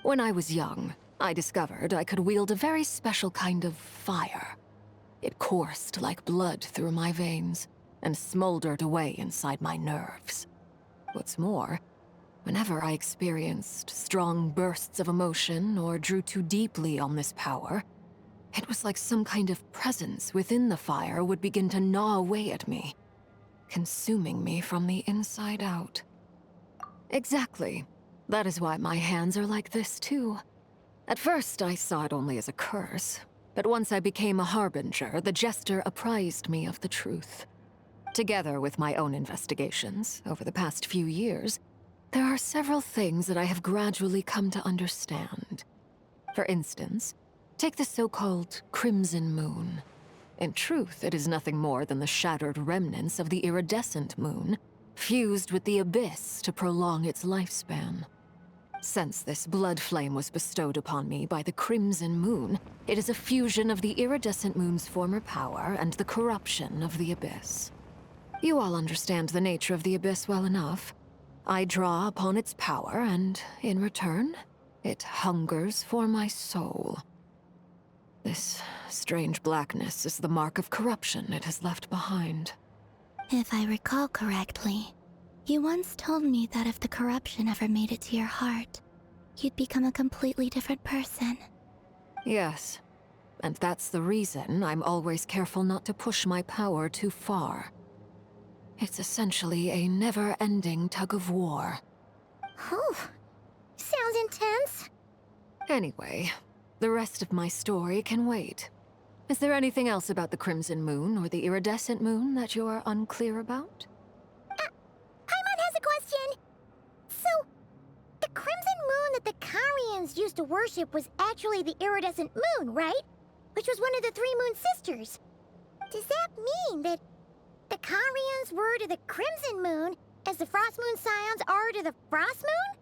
When I was young, I discovered I could wield a very special kind of fire. It coursed like blood through my veins and smoldered away inside my nerves. What's more, whenever I experienced strong bursts of emotion or drew too deeply on this power, it was like some kind of presence within the fire would begin to gnaw away at me, consuming me from the inside out. Exactly. That is why my hands are like this, too. At first, I saw it only as a curse, but once I became a harbinger, the jester apprised me of the truth. Together with my own investigations, over the past few years, there are several things that I have gradually come to understand. For instance, take the so-called Crimson Moon. In truth, it is nothing more than the shattered remnants of the iridescent moon, fused with the abyss to prolong its lifespan. Since this blood flame was bestowed upon me by the Crimson Moon, it is a fusion of the iridescent moon's former power and the corruption of the abyss. You all understand the nature of the abyss well enough. I draw upon its power, and in return, it hungers for my soul. This strange blackness is the mark of corruption it has left behind.
If I recall correctly, you once told me that if the corruption ever made it to your heart, you'd become a completely different person.
Yes, and that's the reason I'm always careful not to push my power too far. It's essentially a never-ending tug-of-war.
Oh, sounds intense.
Anyway, the rest of my story can wait. Is there anything else about the Crimson Moon or the Iridescent Moon that you're unclear about?
Paimon has a question. So, the Crimson Moon that the Carians used to worship was actually the Iridescent Moon, right? Which was one of the three Moon Sisters. Does that mean that the Carians were to the Crimson Moon as the Frost Moon Scions are to the Frost Moon?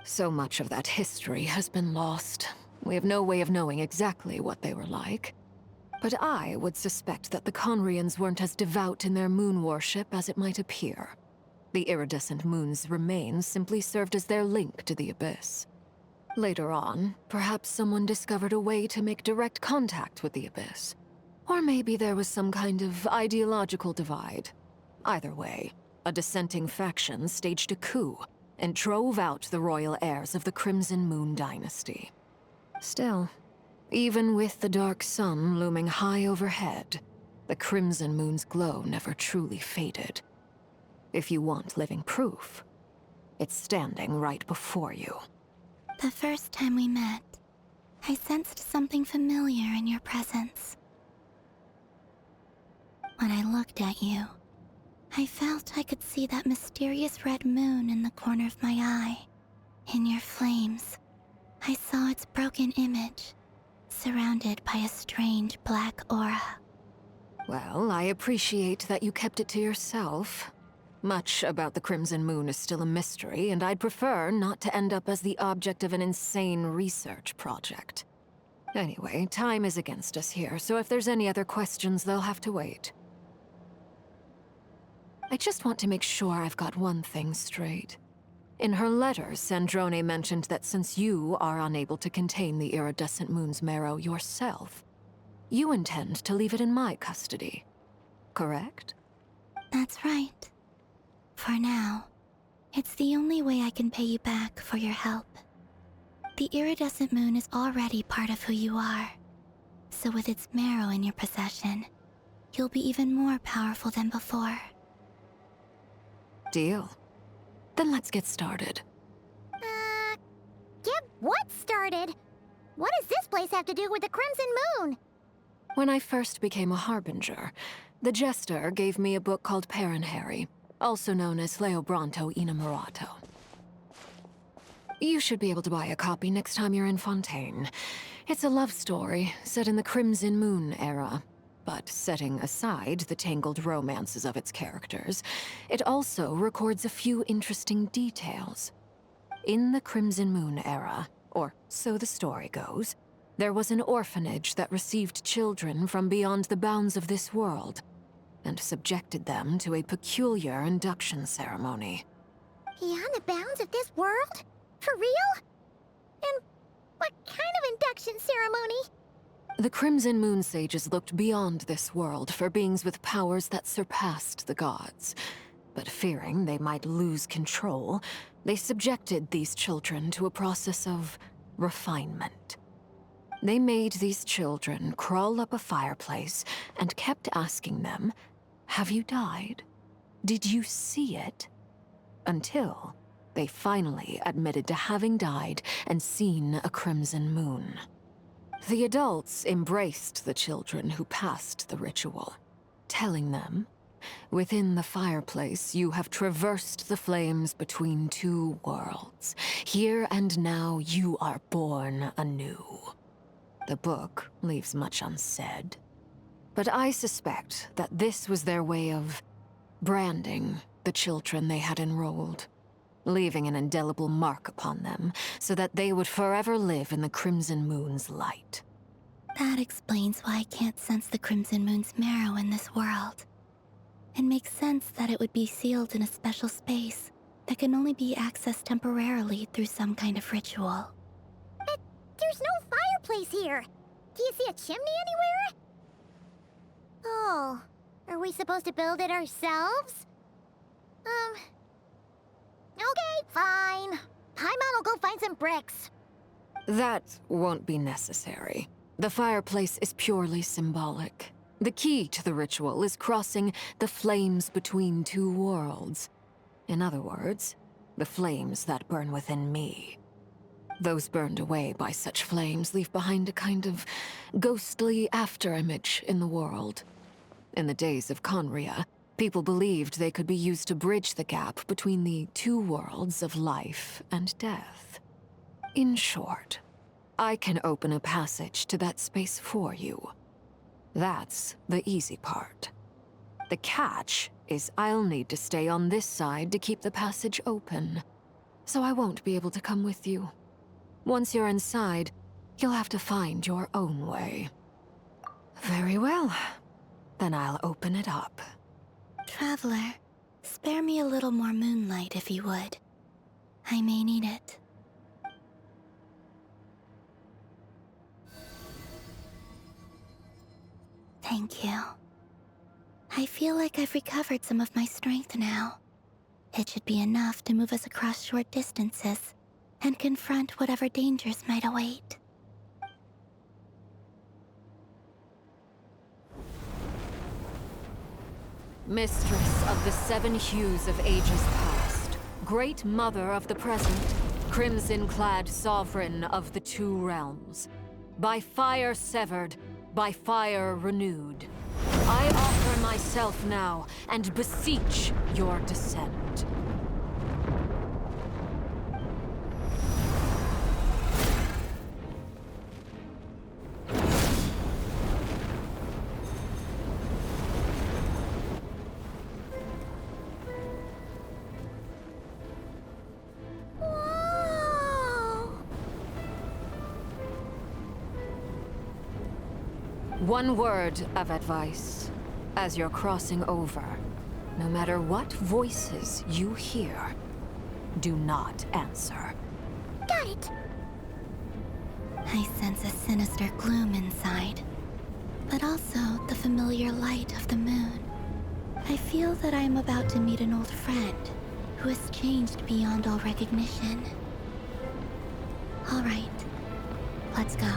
So much of that history has been lost. We have no way of knowing exactly what they were like. But I would suspect that the Conrians weren't as devout in their moon worship as it might appear. The iridescent moon's remains simply served as their link to the Abyss. Later on, perhaps someone discovered a way to make direct contact with the Abyss. Or maybe there was some kind of ideological divide. Either way, a dissenting faction staged a coup and drove out the royal heirs of the Crimson Moon dynasty. Still, even with the dark sun looming high overhead, the Crimson Moon's glow never truly faded. If you want living proof, it's standing right before you.
The first time we met, I sensed something familiar in your presence. When I looked at you, I felt I could see that mysterious red moon in the corner of my eye. In your flames, I saw its broken image, surrounded by a strange black aura.
Well, I appreciate that you kept it to yourself. Much about the Crimson Moon is still a mystery, and I'd prefer not to end up as the object of an insane research project. Anyway, time is against us here, so if there's any other questions, they'll have to wait. I just want to make sure I've got one thing straight. In her letter, Sandrone mentioned that since you are unable to contain the iridescent moon's marrow yourself, you intend to leave it in my custody. Correct?
That's right. For now, it's the only way I can pay you back for your help. The iridescent moon is already part of who you are, so with its marrow in your possession, you'll be even more powerful than before.
Deal. Then let's get started.
Get what started? What does this place have to do with the Crimson Moon?
When I first became a Harbinger, the Jester gave me a book called Paranhari, also known as Leobranto Innamorato. You should be able to buy a copy next time you're in Fontaine. It's a love story set in the Crimson Moon era. But setting aside the tangled romances of its characters, it also records a few interesting details. In the Crimson Moon era, or so the story goes, there was an orphanage that received children from beyond the bounds of this world, and subjected them to a peculiar induction ceremony.
Beyond the bounds of this world? For real? And what kind of induction ceremony?
The Crimson Moon sages looked beyond this world for beings with powers that surpassed the gods. But fearing they might lose control, they subjected these children to a process of refinement. They made these children crawl up a fireplace and kept asking them, "Have you died? Did you see it?" Until they finally admitted to having died and seen a crimson moon. The adults embraced the children who passed the ritual, telling them, "Within the fireplace, you have traversed the flames between two worlds. Here and now, you are born anew." The book leaves much unsaid, but I suspect that this was their way of branding the children they had enrolled, leaving an indelible mark upon them so that they would forever live in the Crimson Moon's light.
That explains why I can't sense the Crimson Moon's marrow in this world. It makes sense that it would be sealed in a special space that can only be accessed temporarily through some kind of ritual.
But there's no fireplace here. Do you see a chimney anywhere? Oh, are we supposed to build it ourselves? Okay, fine. Paimon will go find some bricks.
That won't be necessary. The fireplace is purely symbolic. The key to the ritual is crossing the flames between two worlds. In other words, the flames that burn within me. Those burned away by such flames leave behind a kind of ghostly afterimage in the world. In the days of Conria, people believed they could be used to bridge the gap between the two worlds of life and death. In short, I can open a passage to that space for you. That's the easy part. The catch is I'll need to stay on this side to keep the passage open, so I won't be able to come with you. Once you're inside, you'll have to find your own way. Very well. Then I'll open it up.
Traveler, spare me a little more moonlight if you would. I may need it. Thank you. I feel like I've recovered some of my strength now. It should be enough to move us across short distances and confront whatever dangers might await.
Mistress of the seven hues of ages past, great mother of the present, crimson-clad sovereign of the two realms, by fire severed, by fire renewed, I offer myself now and beseech your descent. One word of advice. As you're crossing over, no matter what voices you hear, do not answer.
Got it.
I sense a sinister gloom inside, but also the familiar light of the moon. I feel that I am about to meet an old friend who has changed beyond all recognition. All right, let's go.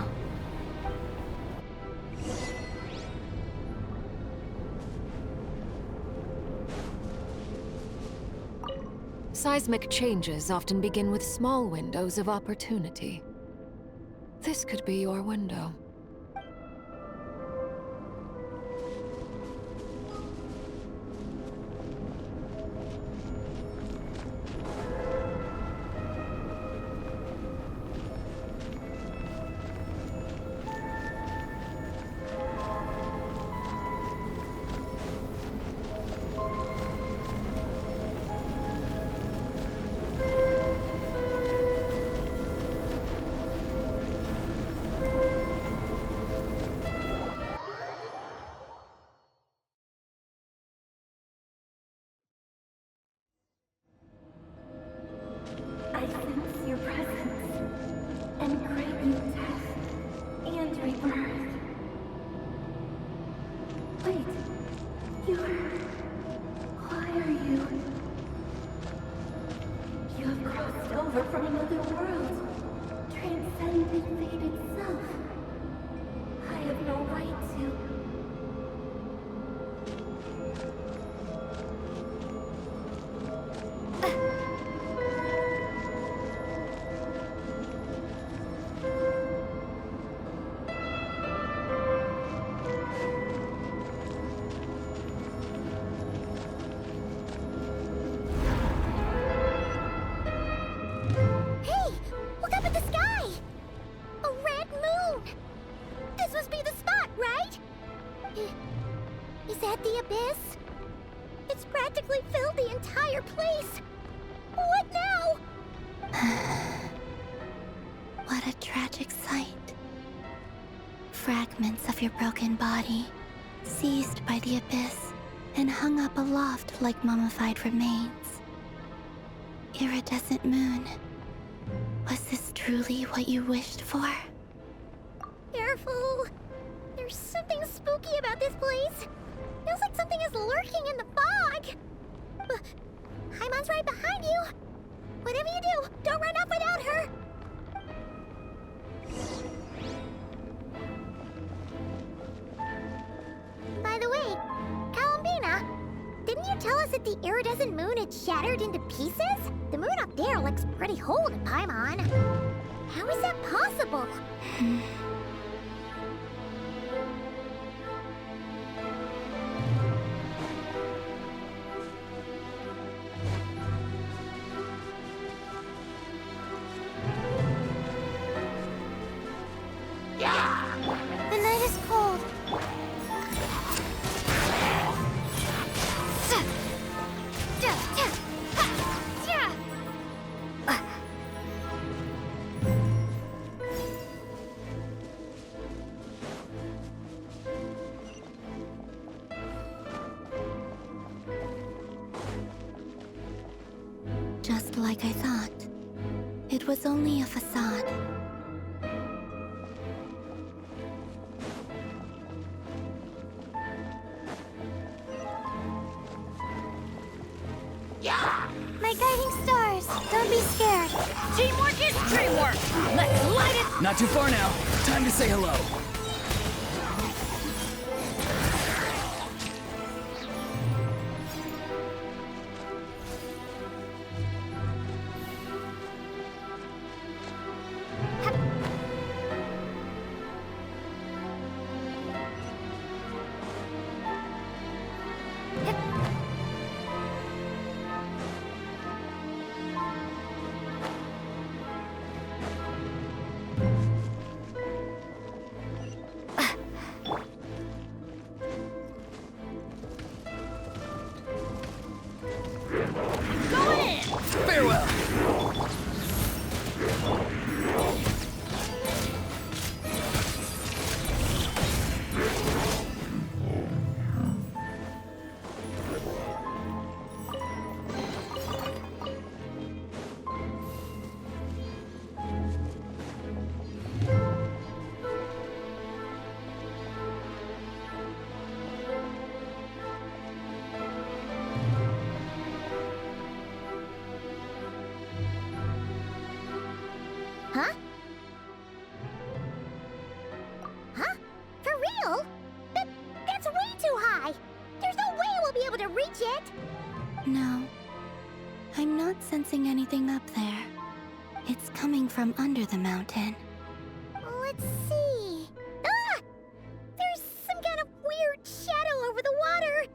Seismic changes often begin with small windows of opportunity. This could be your window.
I sense your presence and grant you death and rebirth. Wait, why are you? You have crossed over from another world, transcended fate itself. I have no right to.
Hey! Look up at the sky! A red moon! This must be the spot, right? Is that the abyss? It's practically filled the entire place! What now?
What a tragic sight. Fragments of your broken body, seized by the abyss, and hung up aloft like mummified remains. Iridescent moon. Was this truly what you wished for?
Careful! There's something spooky about this place. Feels like something is lurking in the fog. Haimon's right behind you. Whatever you do, don't run off without her. By the way, Columbina, didn't you tell us that the iridescent moon had shattered into pieces? The moon up there looks pretty whole to Paimon. How is that possible?
The night is cold. Just like I thought. It was only a facade.
My guiding stars, don't be scared.
Teamwork is dreamwork! Let's light it!
Not too far now. Time to say hello. Farewell!
Huh? Huh? For real? That's way too high! There's no way we'll be able to reach it!
No. I'm not sensing anything up there. It's coming from under the mountain.
Let's see... Ah! There's some kind of weird shadow over the water!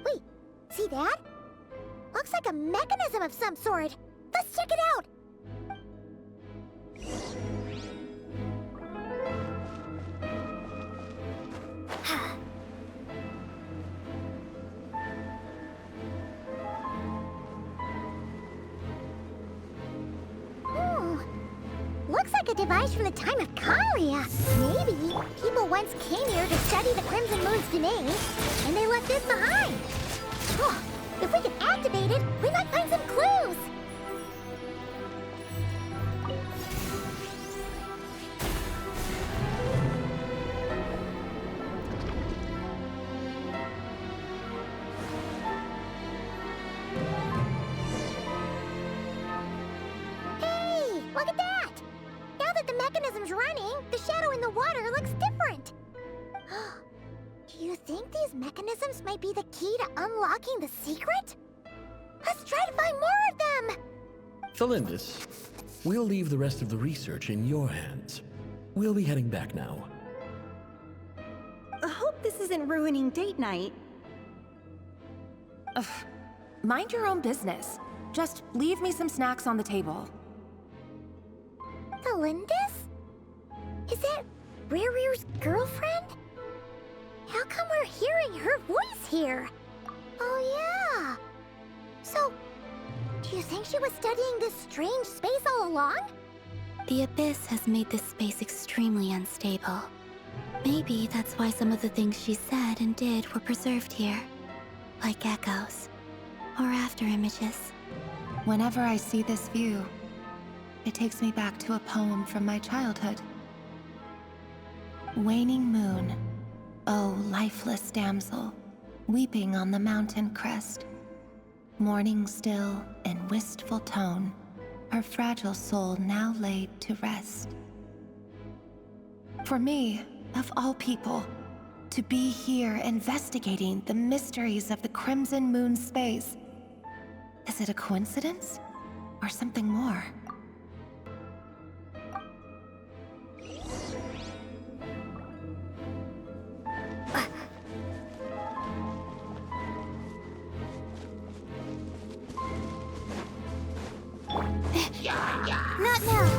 Wait, see that? Looks like a mechanism of some sort. Let's check it out! Looks like a device from the time of Kalia. Maybe people once came here to study the Crimson Moon's DNA, and they left this behind. Oh, if we can activate it, we might find some clues. Hey, look at that! Now that the mechanism's running, the shadow in the water looks different. Do you think these mechanisms might be the key to unlocking the secret? Let's try to find more of them!
Thalindis, we'll leave the rest of the research in your hands. We'll be heading back now.
I hope this isn't ruining date night.
Ugh. Mind your own business. Just leave me some snacks on the table.
Thalindis? Is that Rerear's girlfriend? How come we're hearing her voice here? Oh yeah! So, do you think she was studying this strange space all along?
The Abyss has made this space extremely unstable. Maybe that's why some of the things she said and did were preserved here. Like echoes. Or after images.
Whenever I see this view, it takes me back to a poem from my childhood. Waning moon, oh lifeless damsel, weeping on the mountain crest. Mourning still in wistful tone, her fragile soul now laid to rest. For me, of all people, to be here investigating the mysteries of the Crimson Moon space, is it a coincidence or something more?
Not now!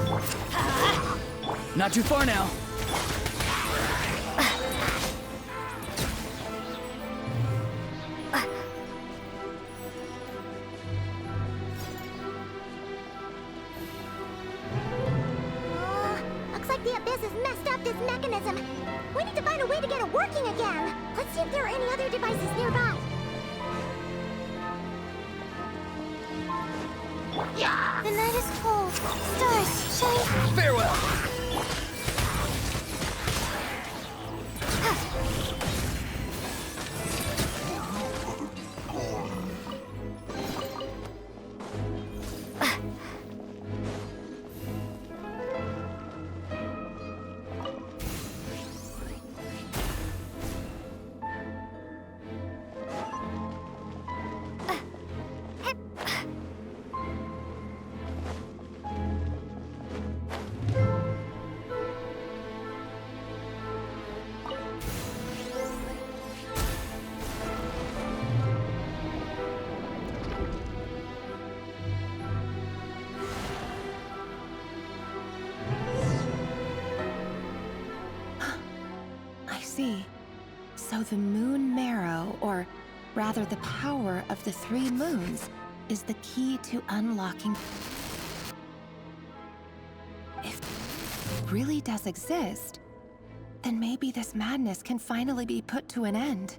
Not too far now.
Looks like the Abyss has messed up this mechanism. We need to find a way to get it working again. Let's see if there are any other devices nearby. The night is cold. Stars shine.
Farewell.
So the moon marrow, or rather the power of the 3 moons, is the key to unlocking... If it really does exist, then maybe this madness can finally be put to an end.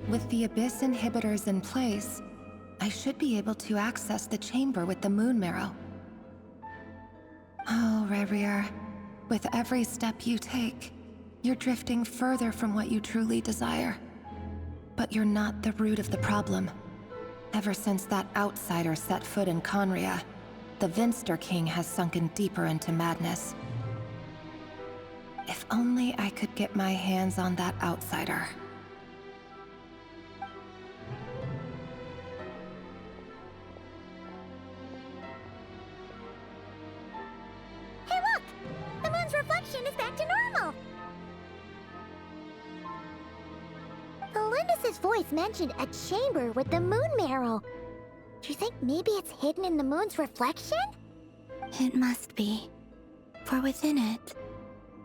With the Abyss inhibitors in place, I should be able to access the chamber with the Moon Marrow. Oh, Rerir, with every step you take, you're drifting further from what you truly desire. But you're not the root of the problem. Ever since that outsider set foot in Conria, the Vinster King has sunken deeper into madness. If only I could get my hands on that outsider.
Hey look! The moon's reflection is back to normal! Olympus's voice mentioned a chamber with the Moon Marrow. Do you think maybe it's hidden in the moon's reflection?
It must be. For within it,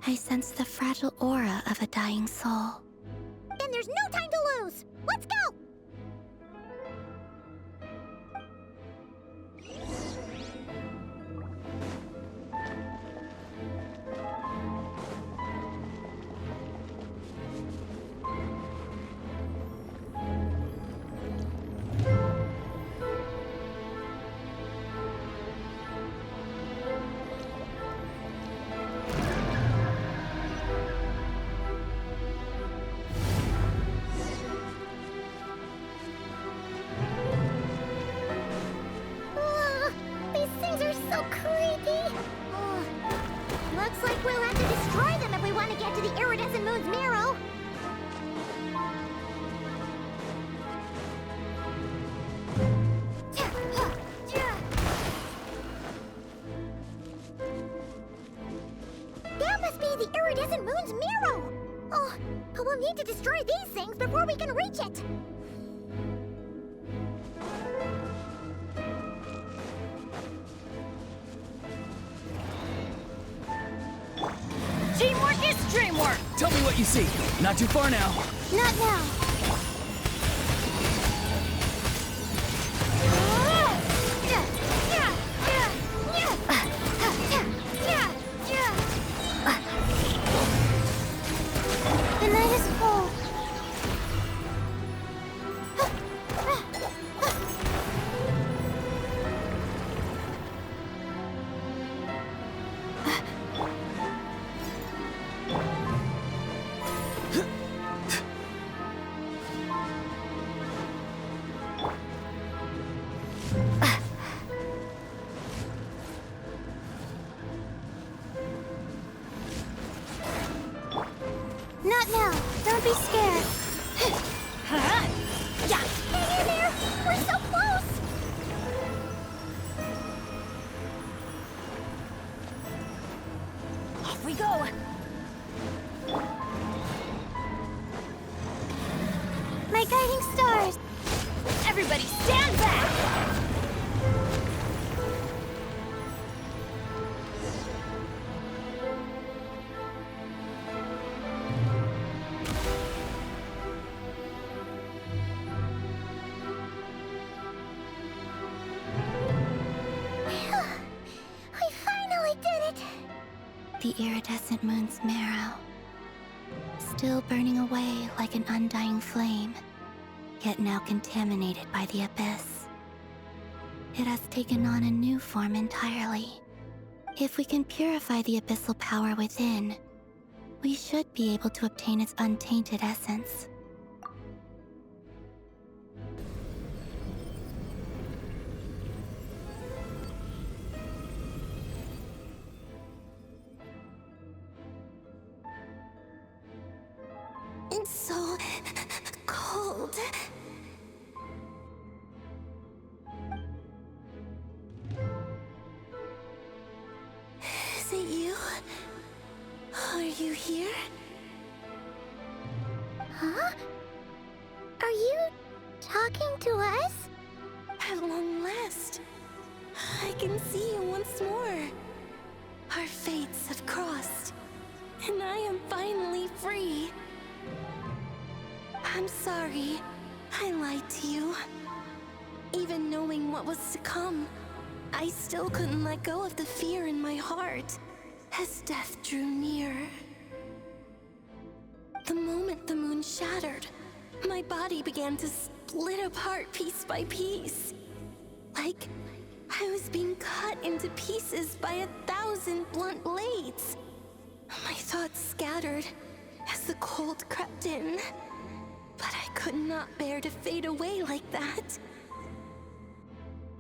I sense the fragile aura of a dying soul.
Then there's no time to lose! Let's go! Looks like we'll have to destroy them if we want to get to the iridescent moon's marrow. That must be the iridescent moon's marrow. Oh, but we'll need to destroy these things before we can reach it.
Teamwork is dreamwork!
Tell me what you see. Not too far now.
Not now.
The night is cold.
Not now. Don't be scared.
Hang
in there! We're so close!
Off we go!
My guiding stars!
Everybody stand back!
We finally did it!
The iridescent moon's marrow. Still burning away like an undying flame, yet now contaminated by the abyss. It has taken on a new form entirely. If we can purify the abyssal power within, we should be able to obtain its untainted essence.
It's so cold. Is it you? Are you here? Huh? Are you talking to us? At long last, I can see you once more. Our fates have crossed, and I am finally free. I'm sorry. I lied to you. Even knowing what was to come, I still couldn't let go of the fear in my heart as death drew near. The moment the moon shattered,
my body began to split apart piece by piece. Like I was being cut into pieces by 1,000 blunt blades. My thoughts scattered as the cold crept in, but I could not bear to fade away like that.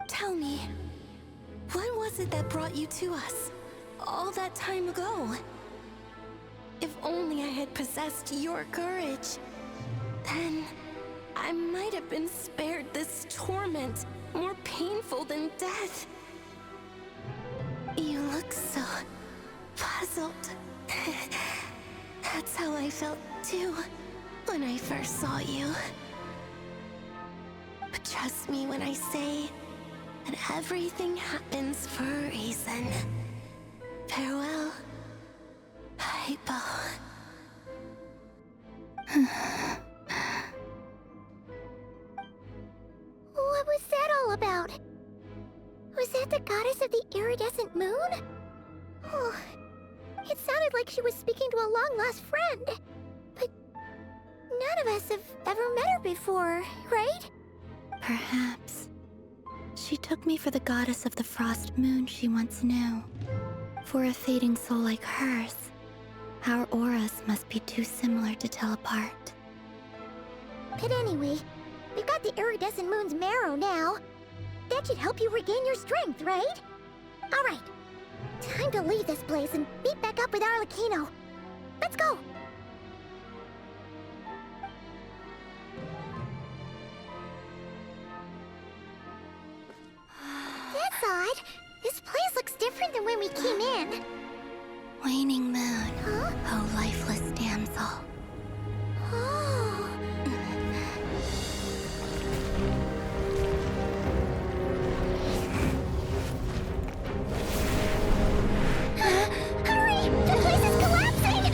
Tell me, what was it that brought you to us all that time ago? If only I had possessed your courage, then I might have been spared this torment more painful than death. You look so puzzled. That's how I felt too when I first saw you. But trust me when I say that everything happens for a reason. Farewell, Hypo.
What was that all about? Was that the goddess of the iridescent moon? Oh, it sounded like she was speaking to a long-lost friend. But none of us have ever met her before, right?
Perhaps. She took me for the goddess of the frost moon she once knew. For a fading soul like hers, our auras must be too similar to tell apart.
But anyway, we've got the iridescent moon's marrow now. That should help you regain your strength, right? Alright, time to leave this place and meet back up with Arlecchino. Let's go! That's odd. This place looks different than when we came in.
Waning moon,
Huh?
oh lifeless damsel.
Oh. Hurry! The place is collapsing!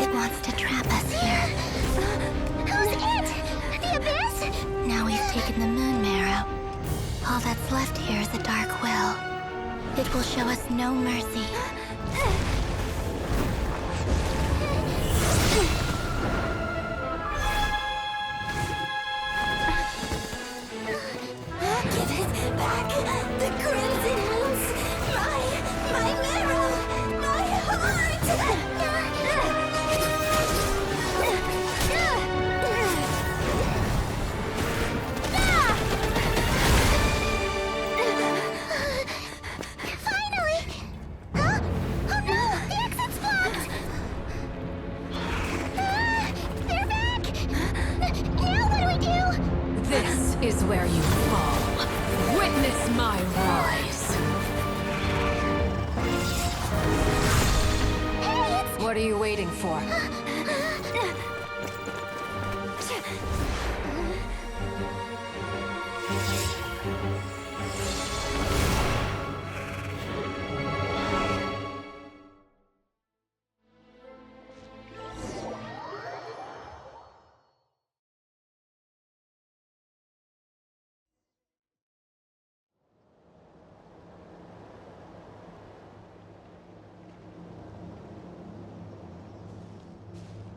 It wants to trap us here.
Who's it? The Abyss?
Now we've taken the moon marrow. All that's left here is a dark will. It will show us no mercy.
Give it back! The crimson moons! My marrow! My heart! Finally! Huh? Oh no! The exit's blocked! They're back! Now what do we do?
This is where you fall. Witness my rise. What are you waiting for?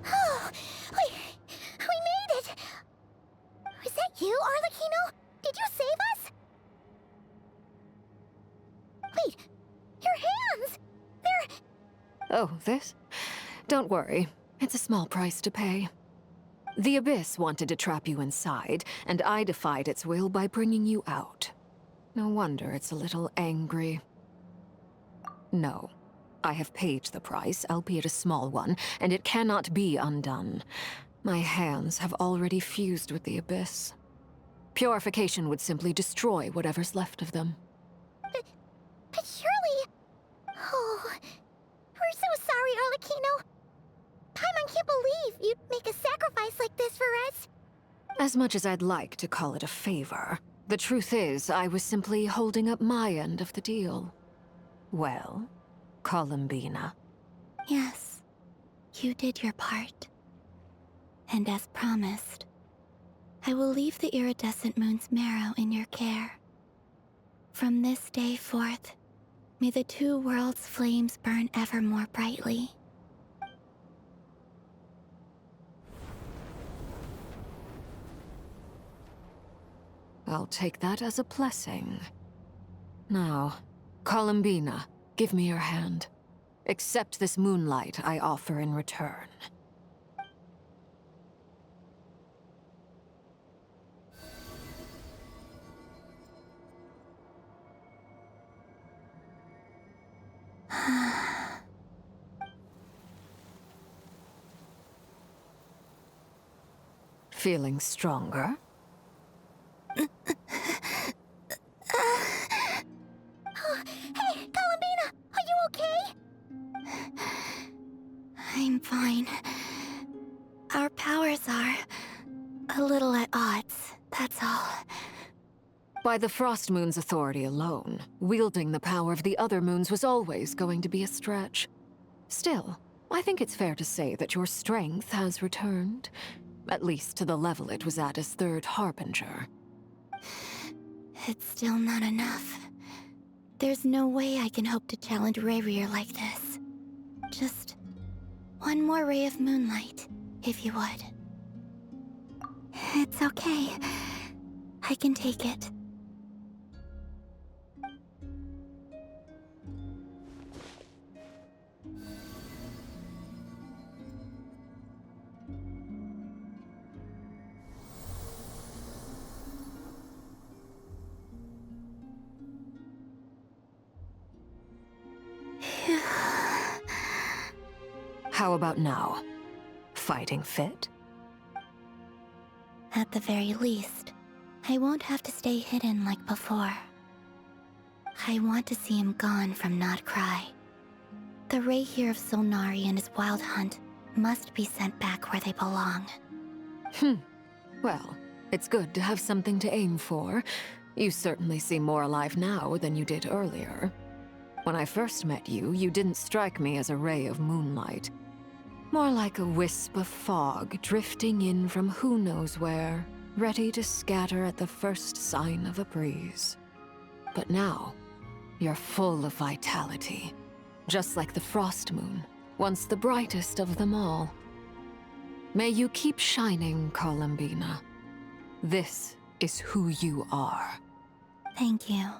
Oh, we made it! Was that you, Arlecchino? Did you save us? Wait, your hands! They're...
Oh, this? Don't worry. It's a small price to pay. The Abyss wanted to trap you inside, and I defied its will by bringing you out. No wonder it's a little angry. No. I have paid the price, albeit a small one, and it cannot be undone. My hands have already fused with the Abyss. Purification would simply destroy whatever's left of them.
But surely... Oh, we're so sorry, Arlecchino. Paimon can't believe you'd make a sacrifice like this for us.
As much as I'd like to call it a favor, the truth is I was simply holding up my end of the deal. Well, Columbina.
Yes, you did your part. And as promised, I will leave the iridescent moon's marrow in your care. From this day forth, may the two worlds' flames burn ever more brightly.
I'll take that as a blessing. Now, Columbina, give me your hand. Accept this moonlight I offer in return. Feeling stronger?
Hey, Columbina! Are you okay?
I'm fine. Our powers are a little at odds, that's all.
By the Frost Moon's authority alone, wielding the power of the other moons was always going to be a stretch. Still, I think it's fair to say that your strength has returned. At least to the level it was at as Third Harbinger.
It's still not enough. There's no way I can hope to challenge Rayrir like this. Just one more ray of moonlight, if you would. It's okay. I can take it.
How about now? Fighting fit?
At the very least, I won't have to stay hidden like before. I want to see him gone from Nod-Krai. The Rayhir of Solnari and his wild hunt must be sent back where they belong.
Well, it's good to have something to aim for. You certainly seem more alive now than you did earlier. When I first met you, you didn't strike me as a ray of moonlight. More like a wisp of fog drifting in from who knows where, ready to scatter at the first sign of a breeze. But now, you're full of vitality. Just like the Frost Moon, once the brightest of them all. May you keep shining, Columbina. This is who you are.
Thank you.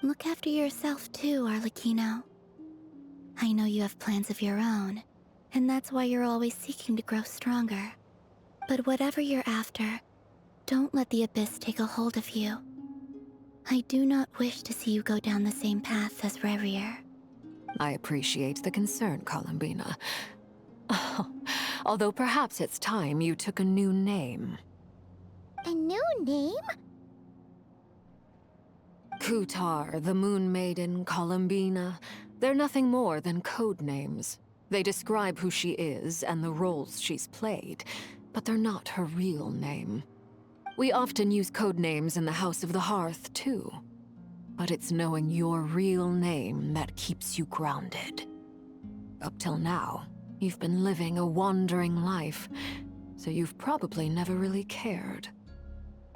Look after yourself too, Arlecchino. I know you have plans of your own, and that's why you're always seeking to grow stronger. But whatever you're after, don't let the Abyss take a hold of you. I do not wish to see you go down the same path as Rayrir.
I appreciate the concern, Columbina. Although perhaps it's time you took a new name.
A new name?
Kutar, the Moon Maiden, Columbina. They're nothing more than code names. They describe who she is and the roles she's played, but they're not her real name. We often use code names in the House of the Hearth, too. But it's knowing your real name that keeps you grounded. Up till now, you've been living a wandering life, so you've probably never really cared.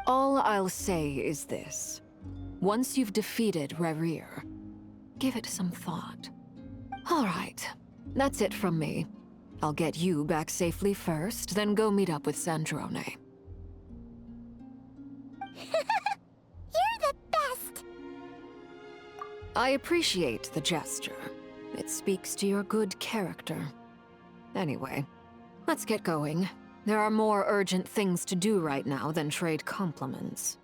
All I'll say is this. Once you've defeated Rayrir, give it some thought. All right, that's it from me. I'll get you back safely first, then go meet up with Sandrone.
You're the best!
I appreciate the gesture. It speaks to your good character. Anyway, let's get going. There are more urgent things to do right now than trade compliments.